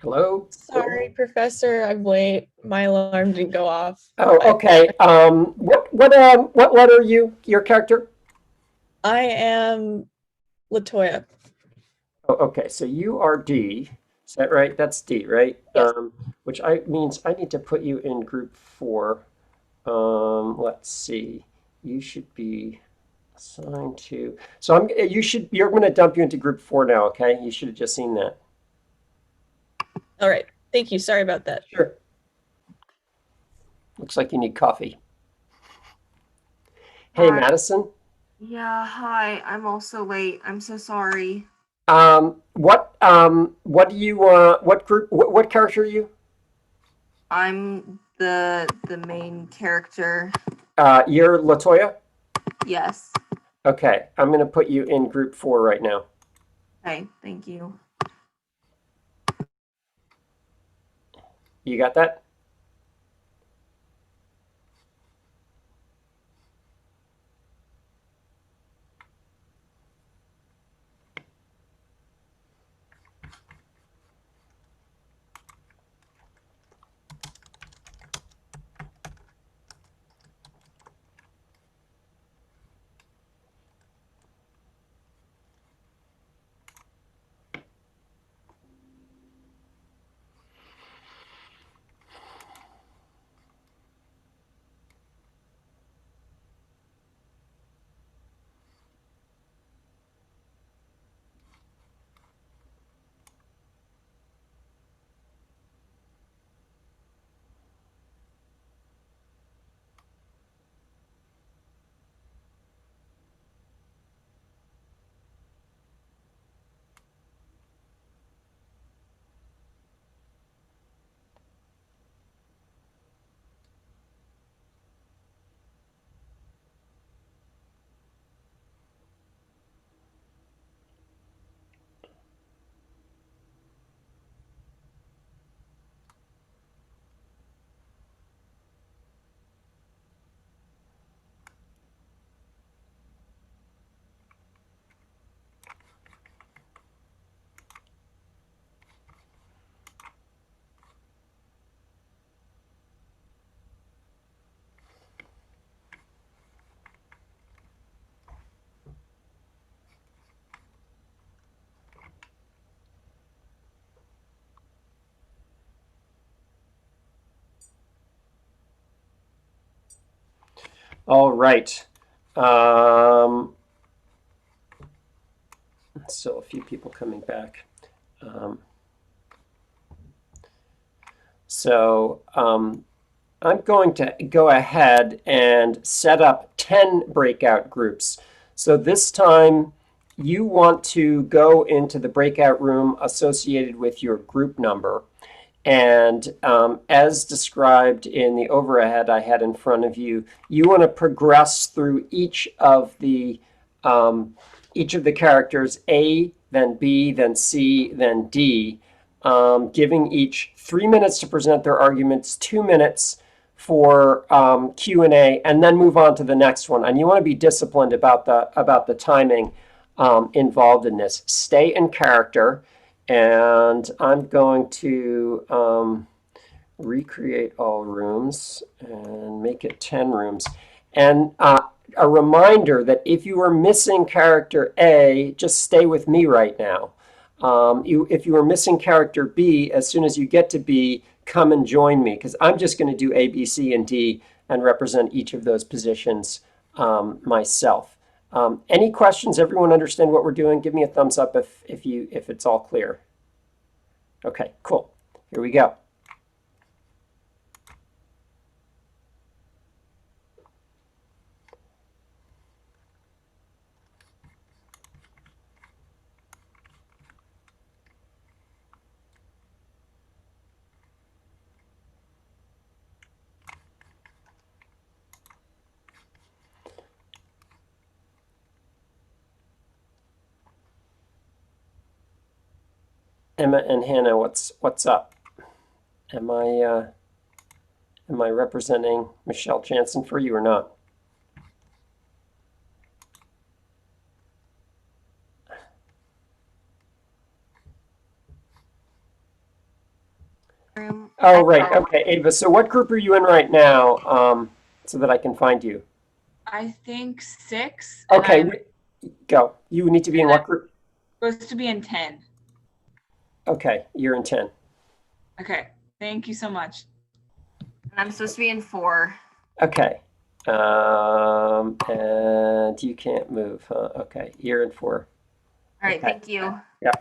Hello? Sorry, Professor, I'm late. My alarm didn't go off. Oh, okay. What letter are you, your character? I am Latoya. Oh, okay, so you are D. Is that right? That's D, right? Yes. Which means I need to put you in group 4. Let's see. You should be assigned to. So you're going to dump you into group 4 now, okay? You should have just seen that. All right. Thank you. Sorry about that. Sure. Looks like you need coffee. Hey, Hi. Madison. Yeah, hi. I'm also late. I'm so sorry. What do you what group what character are you? I'm the main character. You're Latoya? Yes. Okay, I'm gonna put you in group 4 right now. Okay, thank you. You got that? All right. Still a few people coming back. I'm going to go ahead and set up 10 breakout groups. So this time you want to go into the breakout room associated with your group number. And as described in the overhead I had in front of you, you want to progress through each of the characters, A, then B, then C, then D, giving each 3 minutes to present their arguments, 2 minutes for Q&A, and then move on to the next one. And you want to be disciplined about the timing involved in this. Stay in character. And I'm going to recreate all rooms and make it 10 rooms. And a reminder that if you are missing character A, just stay with me right now. If you are missing character B, as soon as you get to B, come and join me, because I'm just going to do A, B, C, and D and represent each of those positions myself. Any questions? Everyone understand what we're doing? Give me a thumbs up if it's all clear. Okay, cool. Here we go. Emma and Hannah, what's up? Am I representing Michelle Jansen for you or not? room. Oh, right. Okay, Ava. So what group are you in right now? So that I can find you. I think 6. and Okay, I'm go. You need to be in what group? supposed to be in 10. Okay, you're in 10. Okay. Thank you so much. And I'm supposed to be in 4. Okay. And you can't move, huh? Okay, you're in 4. All right, Okay. thank you. Yeah.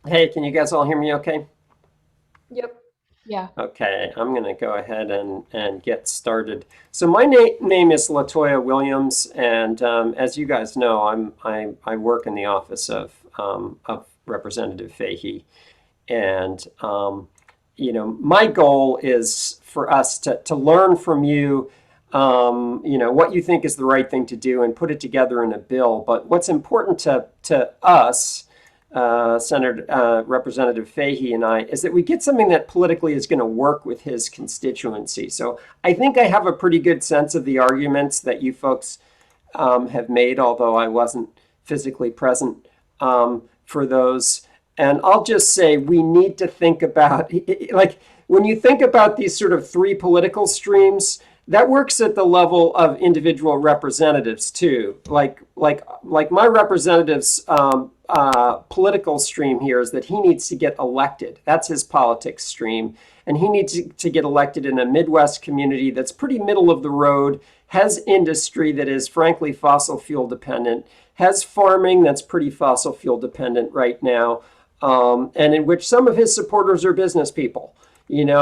Hey, can you guys all hear me okay? Yep. Yeah. Okay, I'm going to go ahead and get started. So my name is Latoya Williams, and as you guys know, I work in the office of Representative Fahey, and my goal is for us to learn from you, what you think is the right thing to do and put it together in a bill. But what's important to us, Senator Representative Fahey and I, is that we get something that politically is going to work with his constituency. So I think I have a pretty good sense of the arguments that you folks have made, although I wasn't physically present for those. And I'll just say we need to think about, like, when you think about these sort of three political streams, that works at the level of individual representatives too. Like my representative's political stream here is that he needs to get elected. That's his politics stream. And he needs to get elected in a Midwest community that's pretty middle of the road, has industry that is frankly fossil fuel dependent, has farming that's pretty fossil fuel dependent right now, and in which some of his supporters are business people.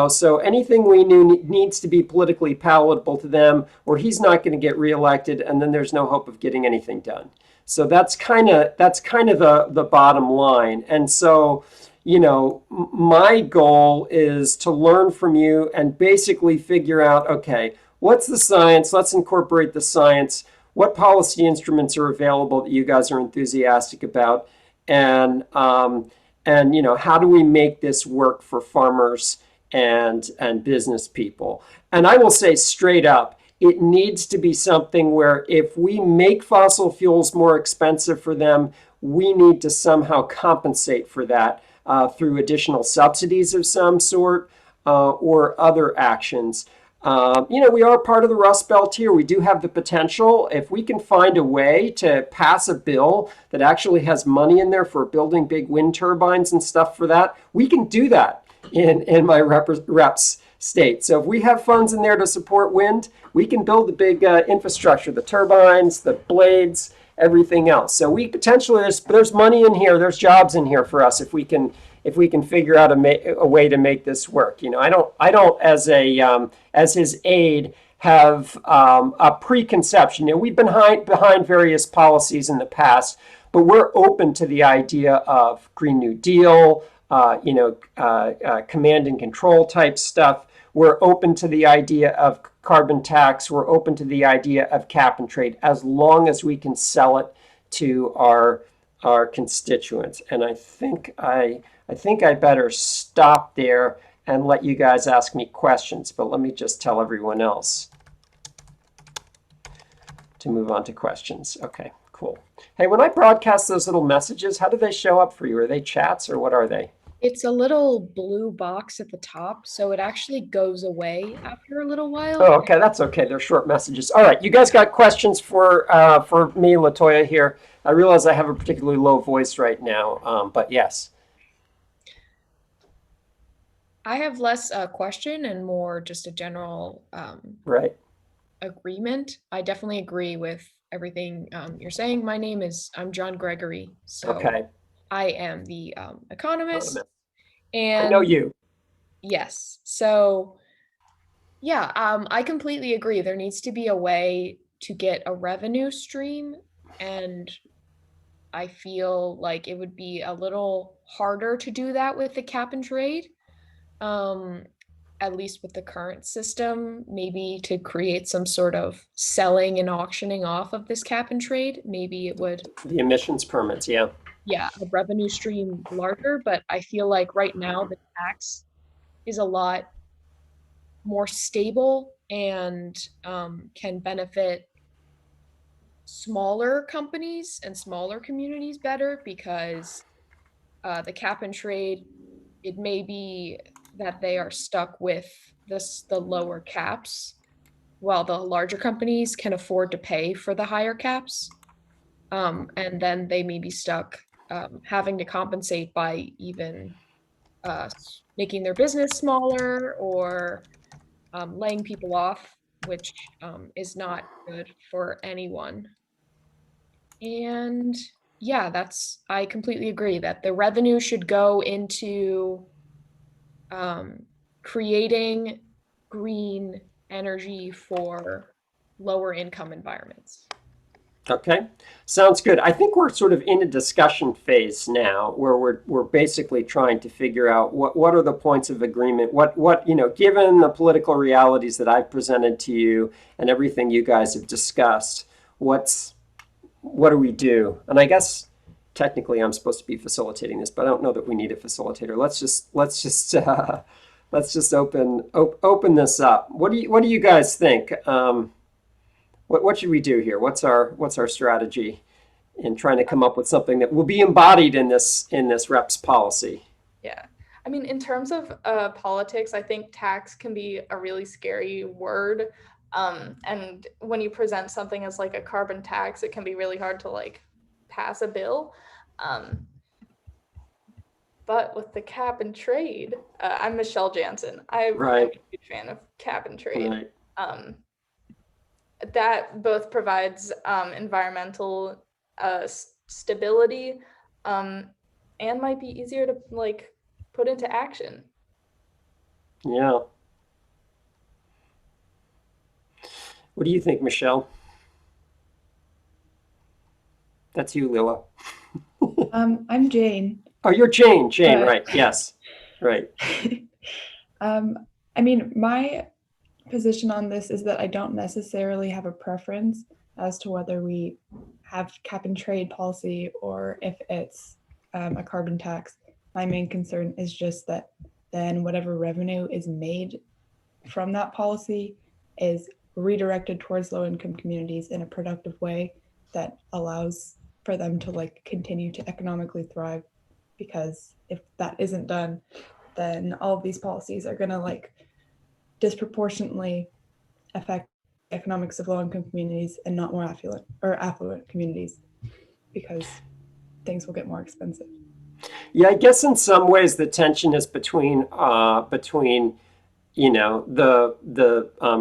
So anything we knew needs to be politically palatable to them, or he's not going to get reelected, and then there's no hope of getting anything done. So that's kind of the bottom line. And so, my goal is to learn from you and basically figure out, okay, what's the science? Let's incorporate the science. What policy instruments are available that you guys are enthusiastic about, and how do we make this work for farmers and business people? And I will say straight up, it needs to be something where if we make fossil fuels more expensive for them, we need to somehow compensate for that through additional subsidies of some sort or other actions. We are part of the Rust Belt here. We do have the potential. If we can find a way to pass a bill that actually has money in there for building big wind turbines and stuff for that, we can do that in my reps state. So if we have funds in there to support wind, we can build the big infrastructure, the turbines, the blades, everything else. So we potentially, there's money in here, there's jobs in here for us if we can figure out a way to make this work. I don't as his aide have a preconception. We've been behind various policies in the past, but we're open to the idea of Green New Deal, command and control type stuff. We're open to the idea of carbon tax. We're open to the idea of cap and trade, as long as we can sell it to our constituents. And I think I better stop there and let you guys ask me questions. But let me just tell everyone else to move on to questions. Okay, cool. Hey, when I broadcast those little messages, how do they show up for you? Are they chats or what are they? It's a little blue box at the top, so it actually goes away after a little while. Oh, okay, that's okay. They're short messages. All right, you guys got questions for me, Latoya here. I realize I have a particularly low voice right now, but yes. I have less a question and more just a general Right. agreement. I definitely agree with everything you're saying. I'm John Gregory, so Okay. I am the economist. I And know you. yes, so yeah, I completely agree. There needs to be a way to get a revenue stream, and I feel like it would be a little harder to do that with the cap and trade. At least with the current system, maybe to create some sort of selling and auctioning off of this cap and trade, maybe it would, The emissions permits, yeah. a revenue stream larger. But I feel like right now the tax is a lot more stable and can benefit smaller companies and smaller communities better, because the cap and trade, it may be that they are stuck with the lower caps, while the larger companies can afford to pay for the higher caps. And then they may be stuck having to compensate by even making their business smaller or laying people off, which is not good for anyone. And yeah, I completely agree that the revenue should go into creating green energy for lower income environments. Okay, sounds good. I think we're sort of in a discussion phase now where we're basically trying to figure out what are the points of agreement, what given the political realities that I've presented to you and everything you guys have discussed, what do we do? And I guess technically I'm supposed to be facilitating this, but I don't know that we need a facilitator. Let's just open this up. What do you guys think? What should we do here? What's our strategy in trying to come up with something that will be embodied in this reps policy? Yeah. I mean, in terms of politics, I think tax can be a really scary word. And when you present something as like a carbon tax, it can be really hard to like pass a bill. But with the cap and trade, I'm Michelle Jansen. I'm a huge fan of cap and trade. Right. That both provides environmental stability and might be easier to like put into action. Yeah. What do you think, Michelle? That's you, Lila. I'm Jane. Oh, you're Jane. Jane, right? Yes, right. I mean, my position on this is that I don't necessarily have a preference as to whether we have cap and trade policy or if it's a carbon tax. My main concern is just that then whatever revenue is made from that policy is redirected towards low-income communities in a productive way that allows for them to like continue to economically thrive. Because if that isn't done, then all of these policies are going to like disproportionately affect the economics of low-income communities and not more affluent communities, because things will get more expensive. Yeah, I guess in some ways the tension is between the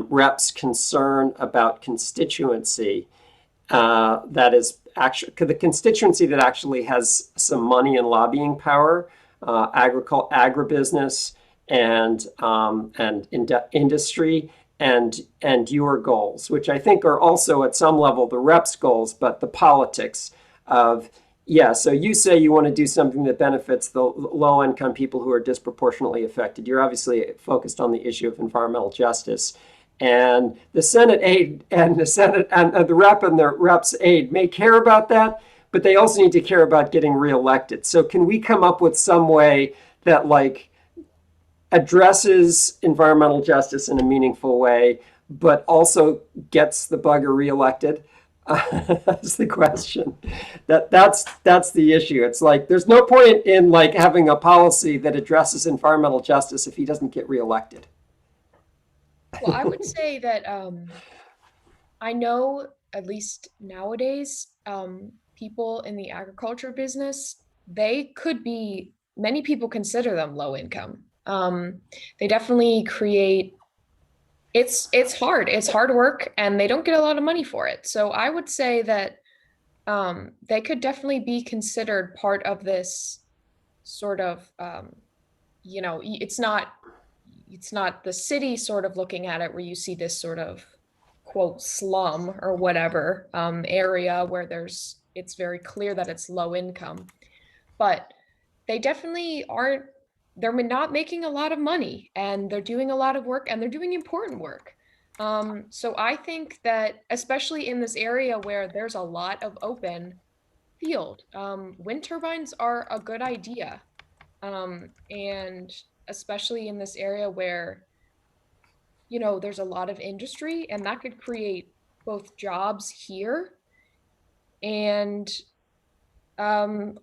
reps' concern about constituency that is actually the constituency that actually has some money and lobbying power, agribusiness and industry and your goals, which I think are also at some level the reps' goals, but the politics of, yeah, so you say you want to do something that benefits the low-income people who are disproportionately affected. You're obviously focused on the issue of environmental justice. And the Senate aide and the rep and the reps aide may care about that, but they also need to care about getting reelected. So can we come up with some way that like addresses environmental justice in a meaningful way, but also gets the bugger reelected? That's the question. That's the issue. It's like there's no point in like having a policy that addresses environmental justice if he doesn't get reelected. Well, I would say that I know at least nowadays, people in the agriculture business, many people consider them low income. They definitely create, it's hard work and they don't get a lot of money for it. So I would say that they could definitely be considered part of this sort of, it's not the city sort of looking at it where you see this sort of quote slum or whatever area where it's very clear that it's low income, but they definitely they're not making a lot of money and they're doing a lot of work and they're doing important work. So I think that especially in this area where there's a lot of open field, wind turbines are a good idea. And especially in this area where, there's a lot of industry and that could create both jobs here and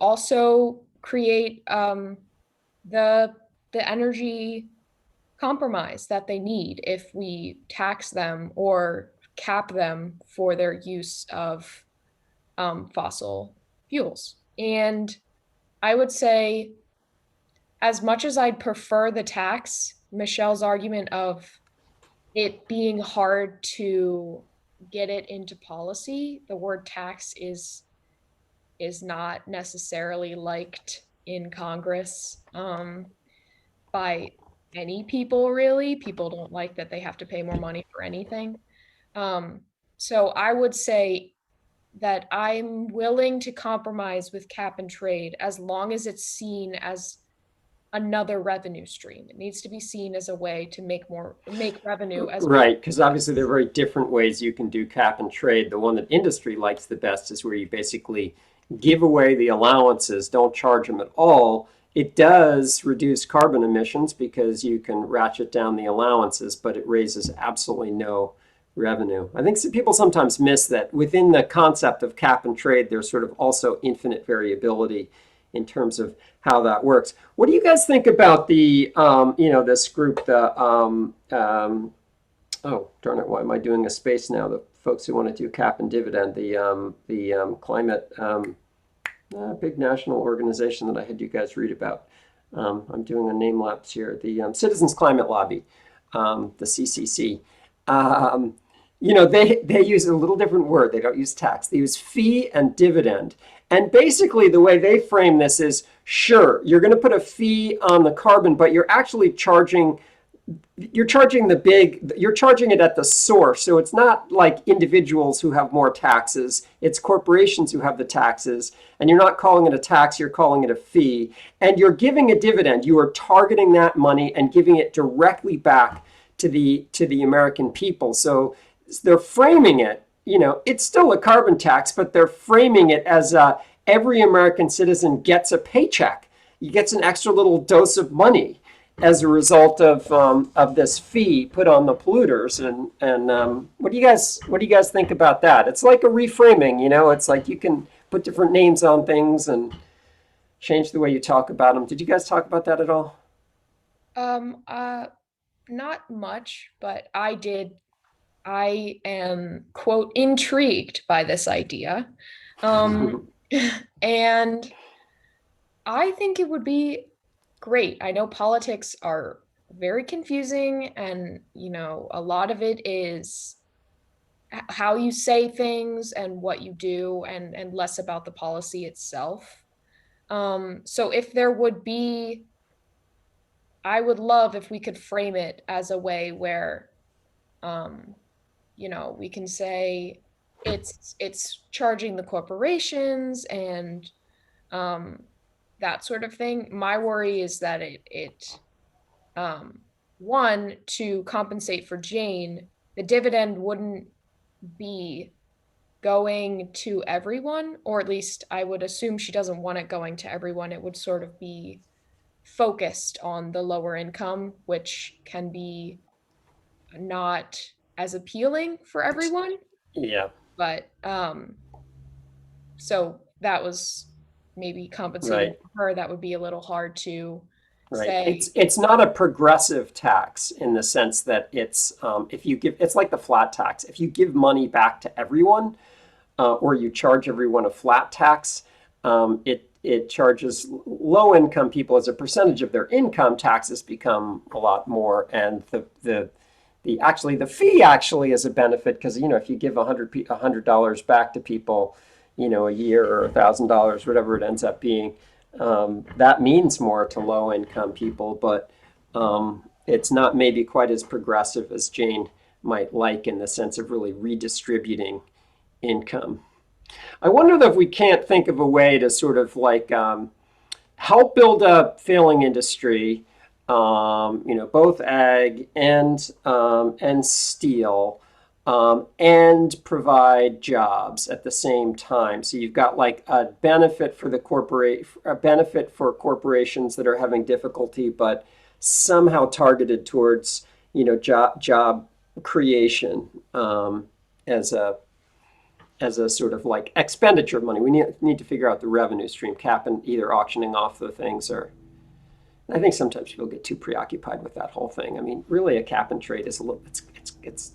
also create the energy compromise that they need if we tax them or cap them for their use of fossil fuels. And I would say, as much as I'd prefer the tax, Michelle's argument of it being hard to get it into policy, the word tax is is not necessarily liked in Congress by any people, really. People don't like that they have to pay more money for anything. So I would say that I'm willing to compromise with cap and trade as long as it's seen as another revenue stream. It needs to be seen as a way to make revenue as well. Right, because obviously there are very different ways you can do cap and trade. The one that industry likes the best is where you basically give away the allowances, don't charge them at all. It does reduce carbon emissions because you can ratchet down the allowances, but it raises absolutely no revenue. I think people sometimes miss that within the concept of cap and trade, there's sort of also infinite variability in terms of how that works. What do you guys think about the, this group, oh, darn it, why am I doing a space now? The folks who want to do cap and dividend, the climate, big national organization that I had you guys read about. I'm doing a name lapse here. The Citizens Climate Lobby, the CCC. They use a little different word. They don't use tax. They use fee and dividend. And basically the way they frame this is, sure, you're going to put a fee on the carbon, but you're actually charging it at the source. So it's not like individuals who have more taxes, it's corporations who have the taxes, and you're not calling it a tax, you're calling it a fee, and you're giving a dividend. You are targeting that money and giving it directly back to the American people. So they're framing it, it's still a carbon tax, but they're framing it as every American citizen gets a paycheck. He gets an extra little dose of money as a result of this fee put on the polluters. And what do you guys think about that? It's like a reframing, it's like you can put different names on things and change the way you talk about them. Did you guys talk about that at all? Not much, but I did. I am, quote, intrigued by this idea. And I think it would be great. I know politics are very confusing, and a lot of it is how you say things and what you do, and less about the policy itself. So if there would be, I would love if we could frame it as a way where we can say it's charging the corporations and that sort of thing. My worry is that one, to compensate for Jane, the dividend wouldn't be going to everyone, or at least I would assume she doesn't want it going to everyone. It would sort of be focused on the lower income, which can be not as appealing for everyone. Yeah. But so that was maybe compensating for her. That would be a little hard to say. It's not a progressive tax in the sense that it's it's like the flat tax. If you give money back to everyone, or you charge everyone a flat tax, it charges low income people as a percentage of their income. Taxes become a lot more, and the fee actually is a benefit, because if you give $100 back to people, a year, or $1,000, whatever it ends up being, that means more to low income people, but it's not maybe quite as progressive as Jane might like, in the sense of really redistributing income. I wonder if we can't think of a way to sort of like help build a failing industry, both ag and steel, and provide jobs at the same time. So you've got like a benefit for corporations that are having difficulty, but somehow targeted towards job creation as a sort of like expenditure of money. We need to figure out the revenue stream, cap and either auctioning off the things, or I think sometimes people get too preoccupied with that whole thing. I mean, really a cap and trade is a little, it's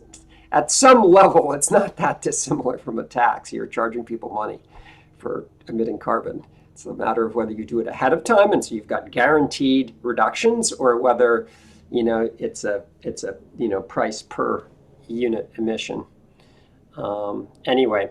at some level, it's not that dissimilar from a tax. You're charging people money for emitting carbon. It's a matter of whether you do it ahead of time, and so you've got guaranteed reductions, or whether, it's a price per unit emission. Anyway,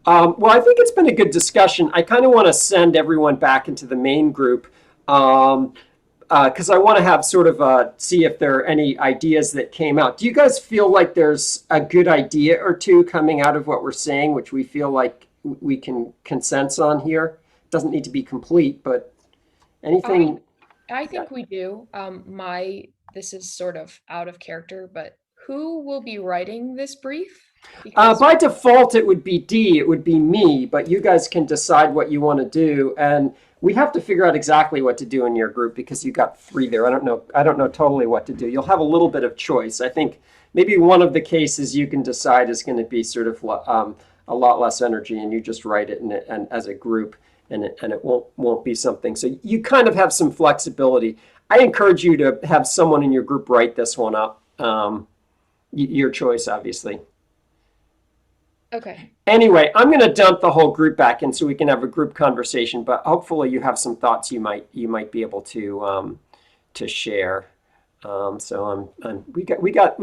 Well, I think it's been a good discussion. I kind of want to send everyone back into the main group because I want to have sort of see if there are any ideas that came out. Do you guys feel like there's a good idea or two coming out of what we're saying, which we feel like we can consensus on here? It doesn't need to be complete, but anything? I think we do. This is sort of out of character, but who will be writing this brief? Because By default, it would be D, it would be me, but you guys can decide what you want to do. And we have to figure out exactly what to do in your group because you got 3 there. I don't know totally what to do. You'll have a little bit of choice. I think maybe one of the cases you can decide is going to be sort of a lot less energy, and you just write it and as a group, and it won't be something. So you kind of have some flexibility. I encourage you to have someone in your group write this one up. Your choice, obviously. okay. Anyway, I'm going to dump the whole group back in so we can have a group conversation. But hopefully, you have some thoughts you might be able to share. So we got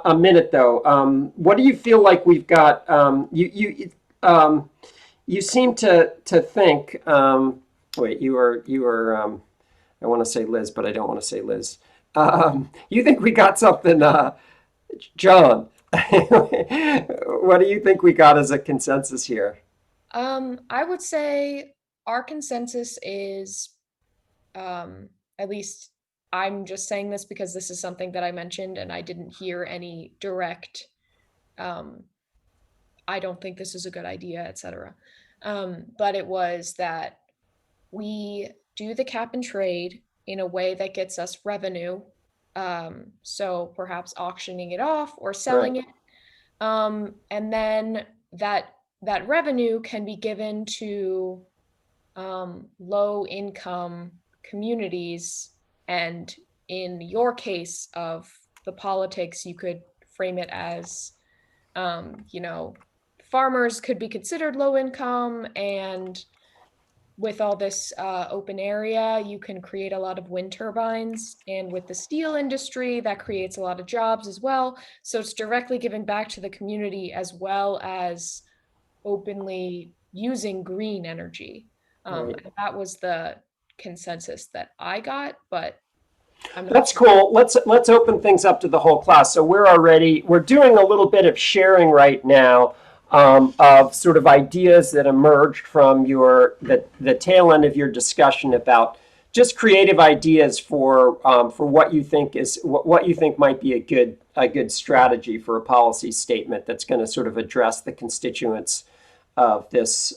a minute though. What do you feel like we've got? You seem to think. Wait, you were. I want to say Liz, but I don't want to say Liz. You think we got something, John? What do you think we got as a consensus here? I would say our consensus is, at least I'm just saying this because this is something that I mentioned and I didn't hear any direct, I don't think this is a good idea, etc. But it was that we do the cap and trade in a way that gets us revenue. So perhaps auctioning it off or selling it. And then that revenue can be given to low income communities. And in your case of the politics, you could frame it as, farmers could be considered low income, and with all this open area, you can create a lot of wind turbines. And with the steel industry, that creates a lot of jobs as well. So it's directly given back to the community as well as openly using green energy. Right. And that was the consensus that I got, but I'm not That's sure. cool. Let's open things up to the whole class. So we're doing a little bit of sharing right now. Of sort of ideas that emerged from the tail end of your discussion about just creative ideas for what you think might be a good strategy for a policy statement that's going to sort of address the constituents of this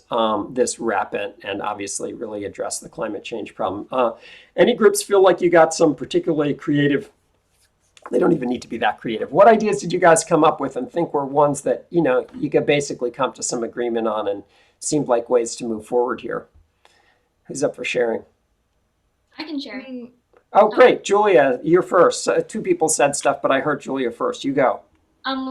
rapid and obviously really address the climate change problem. Any groups feel like you got some particularly creative? They don't even need to be that creative. What ideas did you guys come up with and think were ones that, you could basically come to some agreement on and seemed like ways to move forward here? Who's up for sharing? I can share. Oh, great. Julia, you're first. 2 people said stuff, but I heard Julia first. You go.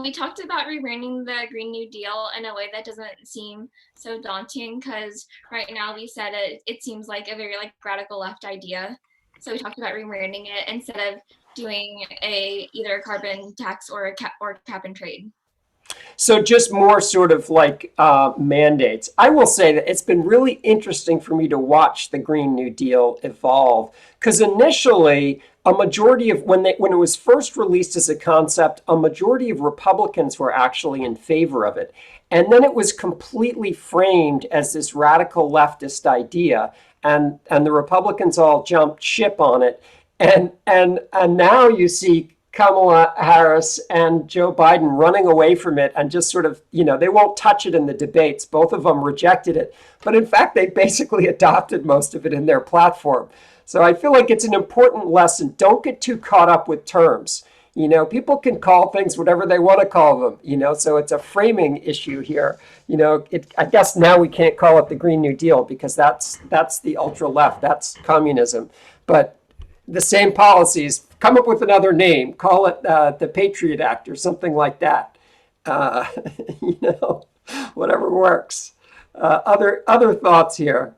We talked about rebranding the Green New Deal in a way that doesn't seem so daunting, because right now we said it seems like a very radical left idea. So we talked about rebranding it instead of doing either a carbon tax or cap and trade. So just more sort of mandates. I will say that it's been really interesting for me to watch the Green New Deal evolve, because initially a majority of when it was first released as a concept, a majority of Republicans were actually in favor of it. And then it was completely framed as this radical leftist idea, and the Republicans all jumped ship on it. And now you see Kamala Harris and Joe Biden running away from it and just sort of, they won't touch it in the debates. Both of them rejected it. But in fact, they basically adopted most of it in their platform. So I feel like it's an important lesson. Don't get too caught up with terms. People can call things whatever they want to call them, so it's a framing issue here. I guess now we can't call it the Green New Deal because that's the ultra left, that's communism. But the same policies, come up with another name, call it the Patriot Act or something like that. Whatever works. Other thoughts here?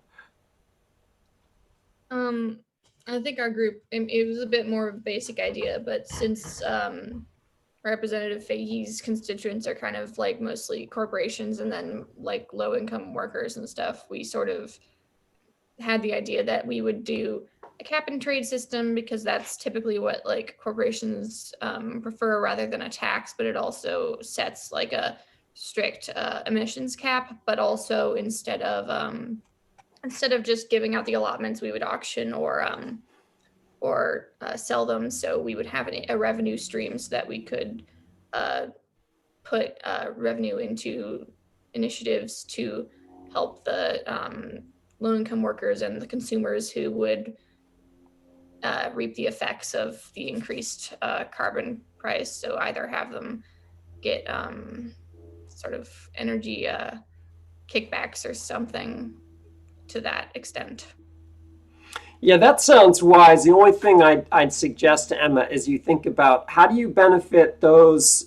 I think our group, it was a bit more of a basic idea, but since, or Representative Fahey's constituents are kind of like mostly corporations and then like low income workers and stuff. We sort of had the idea that we would do a cap and trade system because that's typically what like corporations prefer rather than a tax, but it also sets like a strict emissions cap, but also instead of just giving out the allotments, we would auction or sell them. So we would have a revenue stream so that we could put revenue into initiatives to help the low-income workers and the consumers who would reap the effects of the increased carbon price. So either have them get sort of energy kickbacks or something to that extent. Yeah, that sounds wise. The only thing I'd suggest to Emma is you think about how do you benefit those,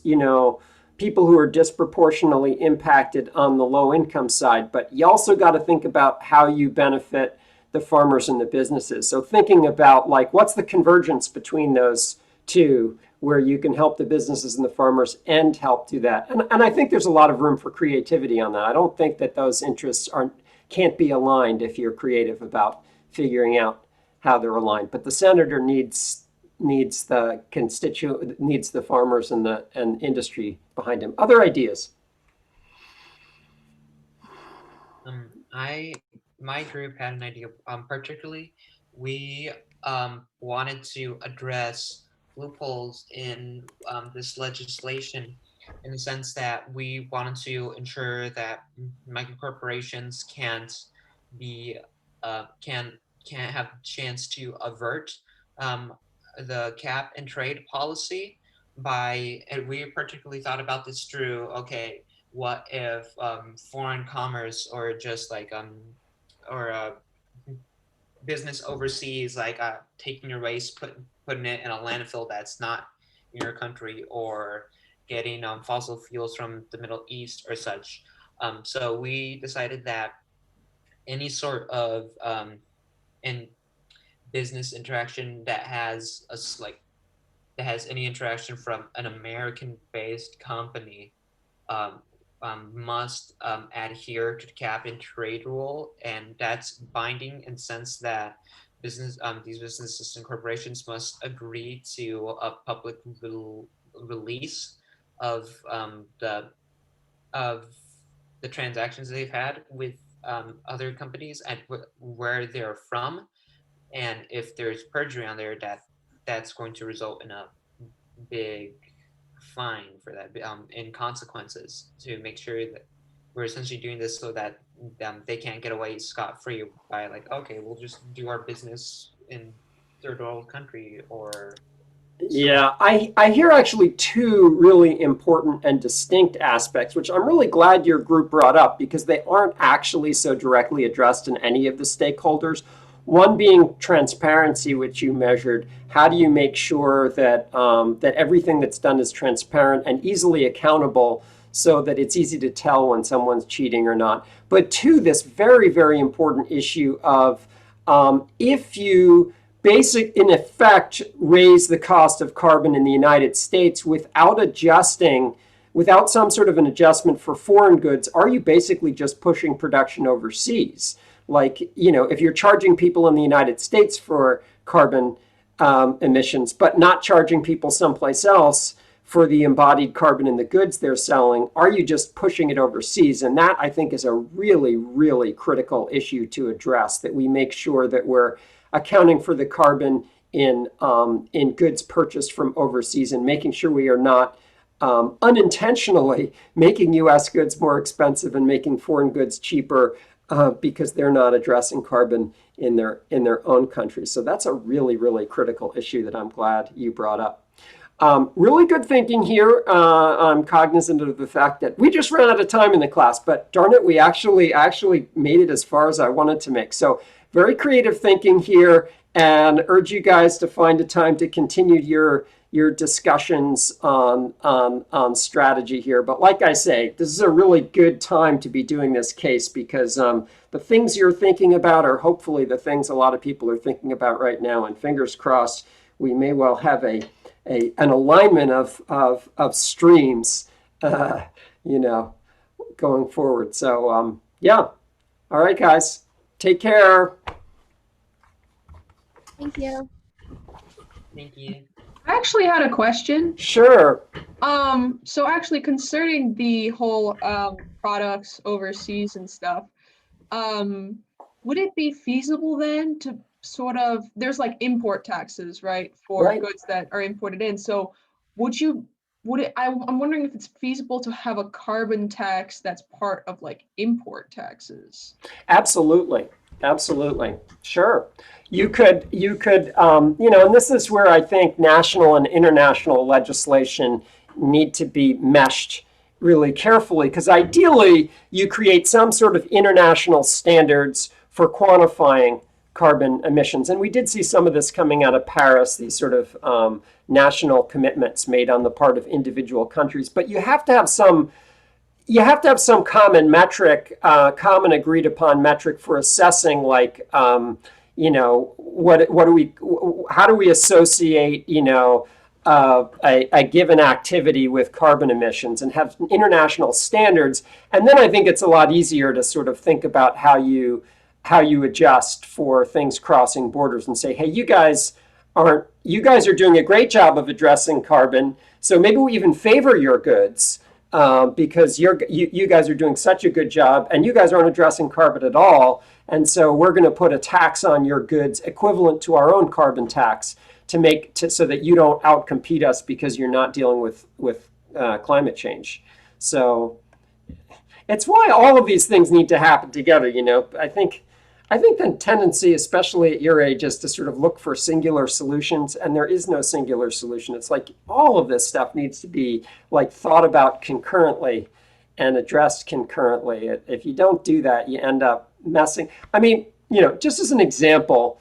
people who are disproportionately impacted on the low income side, but you also got to think about how you benefit the farmers and the businesses. So thinking about like, what's the convergence between those two where you can help the businesses and the farmers and help do that. And I think there's a lot of room for creativity on that. I don't think that those interests can't be aligned if you're creative about figuring out how they're aligned. But the senator needs the needs the farmers and industry behind him. Other ideas? My group had an idea. Particularly, we wanted to address loopholes in this legislation, in the sense that we wanted to ensure that microcorporations can't have a chance to avert the cap and trade policy and we particularly thought about this through, okay, what if foreign commerce or just like or business overseas, like taking your waste, putting it in a landfill that's not in your country, or getting fossil fuels from the Middle East or such. So we decided that any sort of in business interaction that has any interaction from an American-based company must adhere to the cap and trade rule, and that's binding in the sense that these businesses and corporations must agree to a public release of the transactions they've had with other companies and where they're from. And if there's perjury on there, that's going to result in a big fine for that, in consequences, to make sure that we're essentially doing this so that they can't get away scot-free by like, okay, we'll just do our business in third world country or. Yeah, I hear actually two really important and distinct aspects, which I'm really glad your group brought up because they aren't actually so directly addressed in any of the stakeholders. One being transparency, which you measured. How do you make sure that that everything that's done is transparent and easily accountable so that it's easy to tell when someone's cheating or not? But two, this very, very important issue of if you in effect raise the cost of carbon in the United States without some sort of an adjustment for foreign goods, are you basically just pushing production overseas? Like, if you're charging people in the United States for carbon emissions, but not charging people someplace else for the embodied carbon in the goods they're selling, are you just pushing it overseas? And that, I think, is a really, really critical issue to address, that we make sure that we're accounting for the carbon in goods purchased from overseas and making sure we are not unintentionally making U.S. goods more expensive and making foreign goods cheaper because they're not addressing carbon in their own country. So that's a really, really critical issue that I'm glad you brought up. Really good thinking here. I'm cognizant of the fact that we just ran out of time in the class, but darn it, we actually made it as far as I wanted to make. So very creative thinking here, and urge you guys to find a time to continue your discussions on strategy here. But like I say, this is a really good time to be doing this case because the things you're thinking about are hopefully the things a lot of people are thinking about right now. And fingers crossed, we may well have a an alignment of streams, you know, going forward. So yeah. All right, guys, take care. Thank you. Thank you. I actually had a question. Sure. So actually concerning the whole products overseas and stuff, would it be feasible then to sort of, there's like import taxes, right, for Right. goods that are imported in. So I'm wondering if it's feasible to have a carbon tax that's part of like import taxes. Absolutely. Absolutely. Sure. You could, you know, and this is where I think national and international legislation need to be meshed really carefully, because ideally you create some sort of international standards for quantifying carbon emissions. And we did see some of this coming out of Paris, these sort of national commitments made on the part of individual countries. But you have to have some common metric, common agreed upon metric for assessing, like, you know, how do we associate, you know, a given activity with carbon emissions, and have international standards. And then I think it's a lot easier to sort of think about how you adjust for things crossing borders and say, hey, you guys are doing a great job of addressing carbon. So maybe we even favor your goods because you guys are doing such a good job, and you guys aren't addressing carbon at all. And so we're going to put a tax on your goods equivalent to our own carbon tax so that you don't outcompete us because you're not dealing with climate change. So it's why all of these things need to happen together. You know, I think the tendency, especially at your age, is to sort of look for singular solutions, and there is no singular solution. It's like all of this stuff needs to be like thought about concurrently and addressed concurrently. If you don't do that, you end up messing. I mean, you know, just as an example,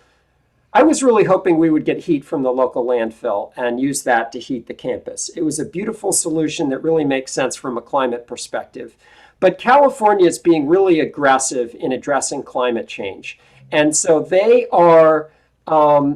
I was really hoping we would get heat from the local landfill and use that to heat the campus. It was a beautiful solution that really makes sense from a climate perspective. But California is being really aggressive in addressing climate change. And so they are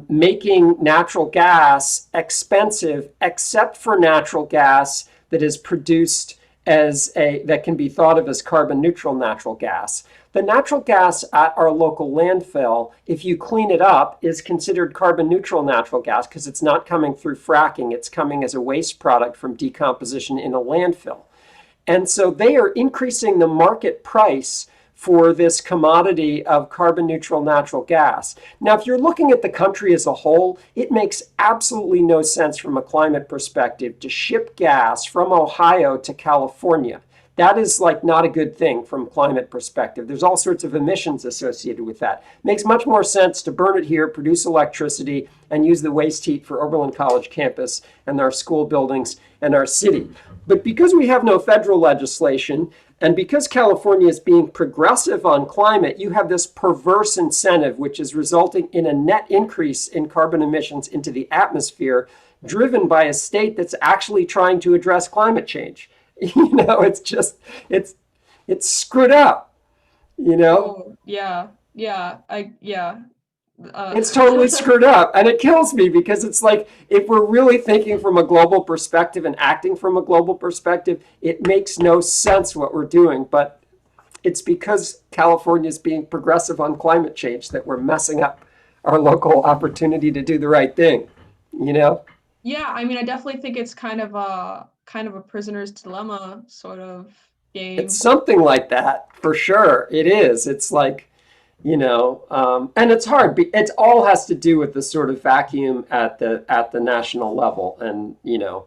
making natural gas expensive, except for natural gas that is produced that can be thought of as carbon neutral natural gas. The natural gas at our local landfill, if you clean it up, is considered carbon neutral natural gas because it's not coming through fracking. It's coming as a waste product from decomposition in a landfill. And so they are increasing the market price for this commodity of carbon neutral natural gas. Now, if you're looking at the country as a whole, it makes absolutely no sense from a climate perspective to ship gas from Ohio to California. That is like not a good thing from a climate perspective. There's all sorts of emissions associated with that. It makes much more sense to burn it here, produce electricity, and use the waste heat for Oberlin College campus and our school buildings and our city. But because we have no federal legislation, and because California is being progressive on climate, you have this perverse incentive, which is resulting in a net increase in carbon emissions into the atmosphere, driven by a state that's actually trying to address climate change. You know, it's just, it's screwed up, you know? Oh, yeah. It's totally screwed up, and it kills me because it's like, if we're really thinking from a global perspective and acting from a global perspective, it makes no sense what we're doing. But it's because California is being progressive on climate change that we're messing up our local opportunity to do the right thing, you know? Yeah, I mean, I definitely think it's kind of a prisoner's dilemma sort of game. It's something like that, for sure. It is. It's like, you know, and it's hard. It all has to do with the sort of vacuum at the national level. And, you know,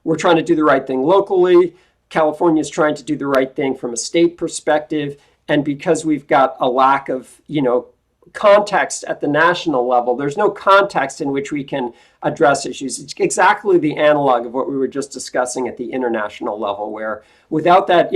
we're trying to do the right thing locally. California is trying to do the right thing from a state perspective. And because we've got a lack of, you know, context at the national level, there's no context in which we can address issues. It's exactly the analog of what we were just discussing at the international level, where without that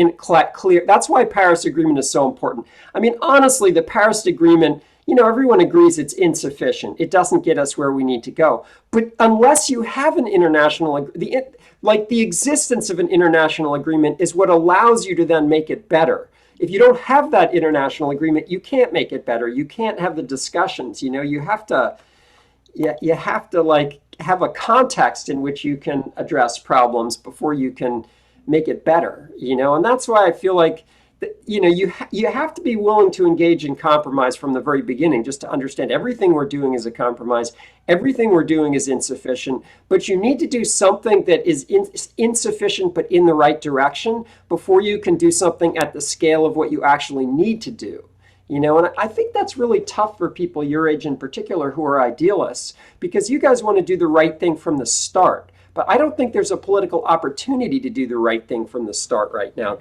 clear, that's why Paris Agreement is so important. I mean, honestly, the Paris Agreement, you know, everyone agrees it's insufficient. It doesn't get us where we need to go. But unless you have an international, the existence of an international agreement is what allows you to then make it better. If you don't have that international agreement, you can't make it better. You can't have the discussions. You know, you have to like have a context in which you can address problems before you can make it better, and that's why I feel like you have to be willing to engage in compromise from the very beginning, just to understand everything we're doing is a compromise, everything we're doing is insufficient, but you need to do something that is insufficient but in the right direction before you can do something at the scale of what you actually need to do. And I think that's really tough for people your age in particular who are idealists, because you guys want to do the right thing from the start. But I don't think there's a political opportunity to do the right thing from the start right now.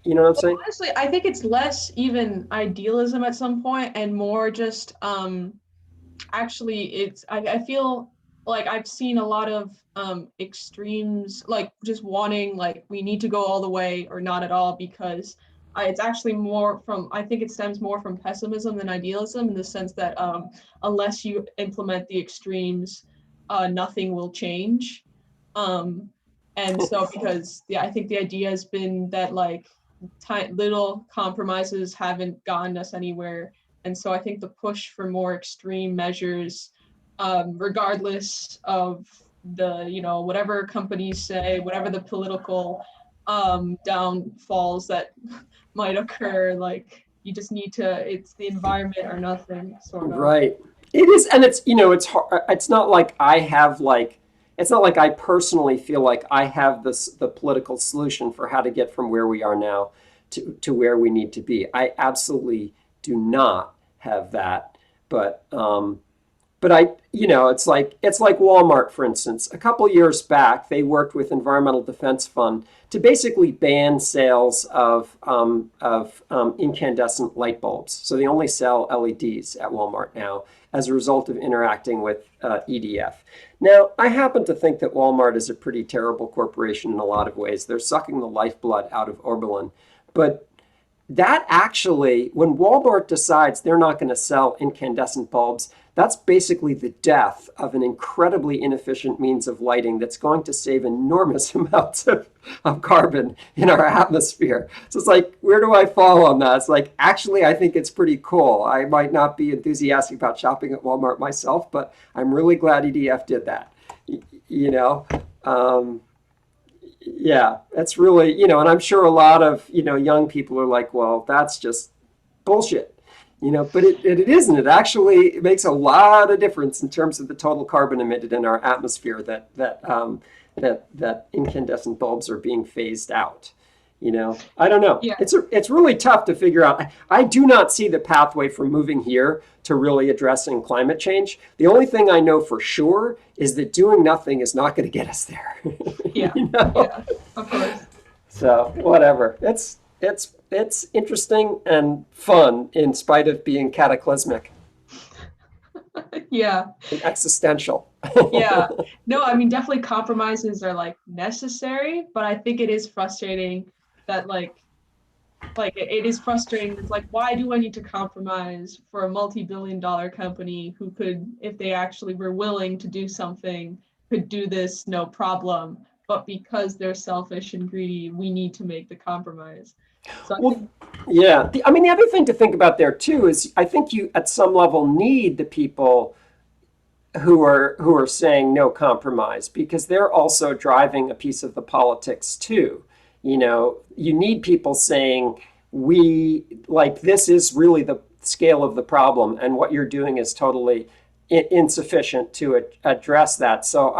You know what I'm saying? Honestly, I think it's less even idealism at some point and more just actually I feel like I've seen a lot of extremes, like just wanting like we need to go all the way or not at all, because it's actually more from, I think it stems more from pessimism than idealism, in the sense that unless you implement the extremes, nothing will change. And so because I think the idea has been that like little compromises haven't gotten us anywhere. And so I think the push for more extreme measures, regardless of the, whatever companies say, whatever the political downfalls that might occur, like you just need to, it's the environment or nothing sort of. Right. It is. And it's, it's hard. It's not like I have like, it's not like I personally feel like I have the political solution for how to get from where we are now to where we need to be. I absolutely do not have that. But I, it's like Walmart, for instance. A couple years back, they worked with Environmental Defense Fund to basically ban sales of incandescent light bulbs. So they only sell LEDs at Walmart now as a result of interacting with EDF. Now, I happen to think that Walmart is a pretty terrible corporation in a lot of ways. They're sucking the lifeblood out of Oberlin. But that actually, when Walmart decides they're not going to sell incandescent bulbs, that's basically the death of an incredibly inefficient means of lighting that's going to save enormous amounts of carbon in our atmosphere. So it's like, where do I fall on that? It's like, actually, I think it's pretty cool. I might not be enthusiastic about shopping at Walmart myself, but I'm really glad EDF did that. Yeah, that's really, and I'm sure a lot of, young people are like, well, that's just bullshit. But it isn't. It actually makes a lot of difference in terms of the total carbon emitted in our atmosphere that incandescent bulbs are being phased out. I don't know. Yeah. It's really tough to figure out. I do not see the pathway from moving here to really addressing climate change. The only thing I know for sure is that doing nothing is not going to get us there. Yeah. Yeah, of course. So whatever. It's interesting and fun in spite of being cataclysmic. Yeah. And existential. Yeah. No, I mean, definitely compromises are like necessary, but I think it is frustrating that like it is frustrating. It's like, why do I need to compromise for a multi-billion-dollar company who could, if they actually were willing to do something, could do this no problem, but because they're selfish and greedy, we need to make the compromise. So yeah. The other thing to think about there too is I think you at some level need the people who are saying no compromise, because they're also driving a piece of the politics too. You need people saying this is really the scale of the problem, and what you're doing is totally insufficient to address that. So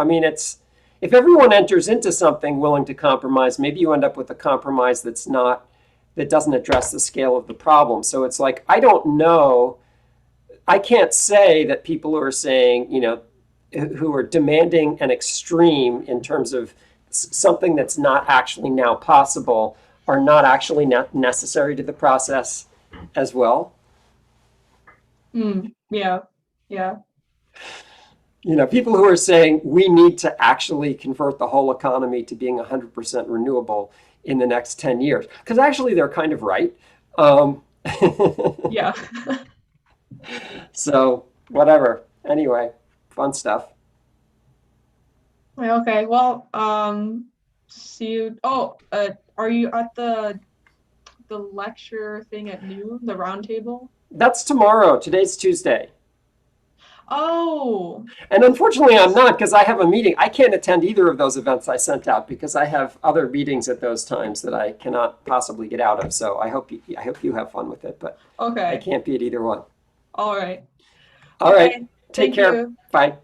if everyone enters into something willing to compromise, maybe you end up with a compromise that doesn't address the scale of the problem. So it's like, I don't know. I can't say that people who are saying, who are demanding an extreme in terms of something that's not actually now possible are not actually necessary to the process as well. Yeah. Yeah. People who are saying we need to actually convert the whole economy to being 100% renewable in the next 10 years. Because actually they're kind of right. Yeah. So whatever. Anyway, fun stuff. Okay. Well, see you. Oh, are you at the lecture thing at noon, the roundtable? That's tomorrow. Today's Tuesday. Oh, And unfortunately, I'm not because I have a meeting. I can't attend either of those events I sent out because I have other meetings at those times that I cannot possibly get out of. So I hope you have fun with it, but I okay. can't be at either one. All right. All right. Okay, Take thank care. you. Bye.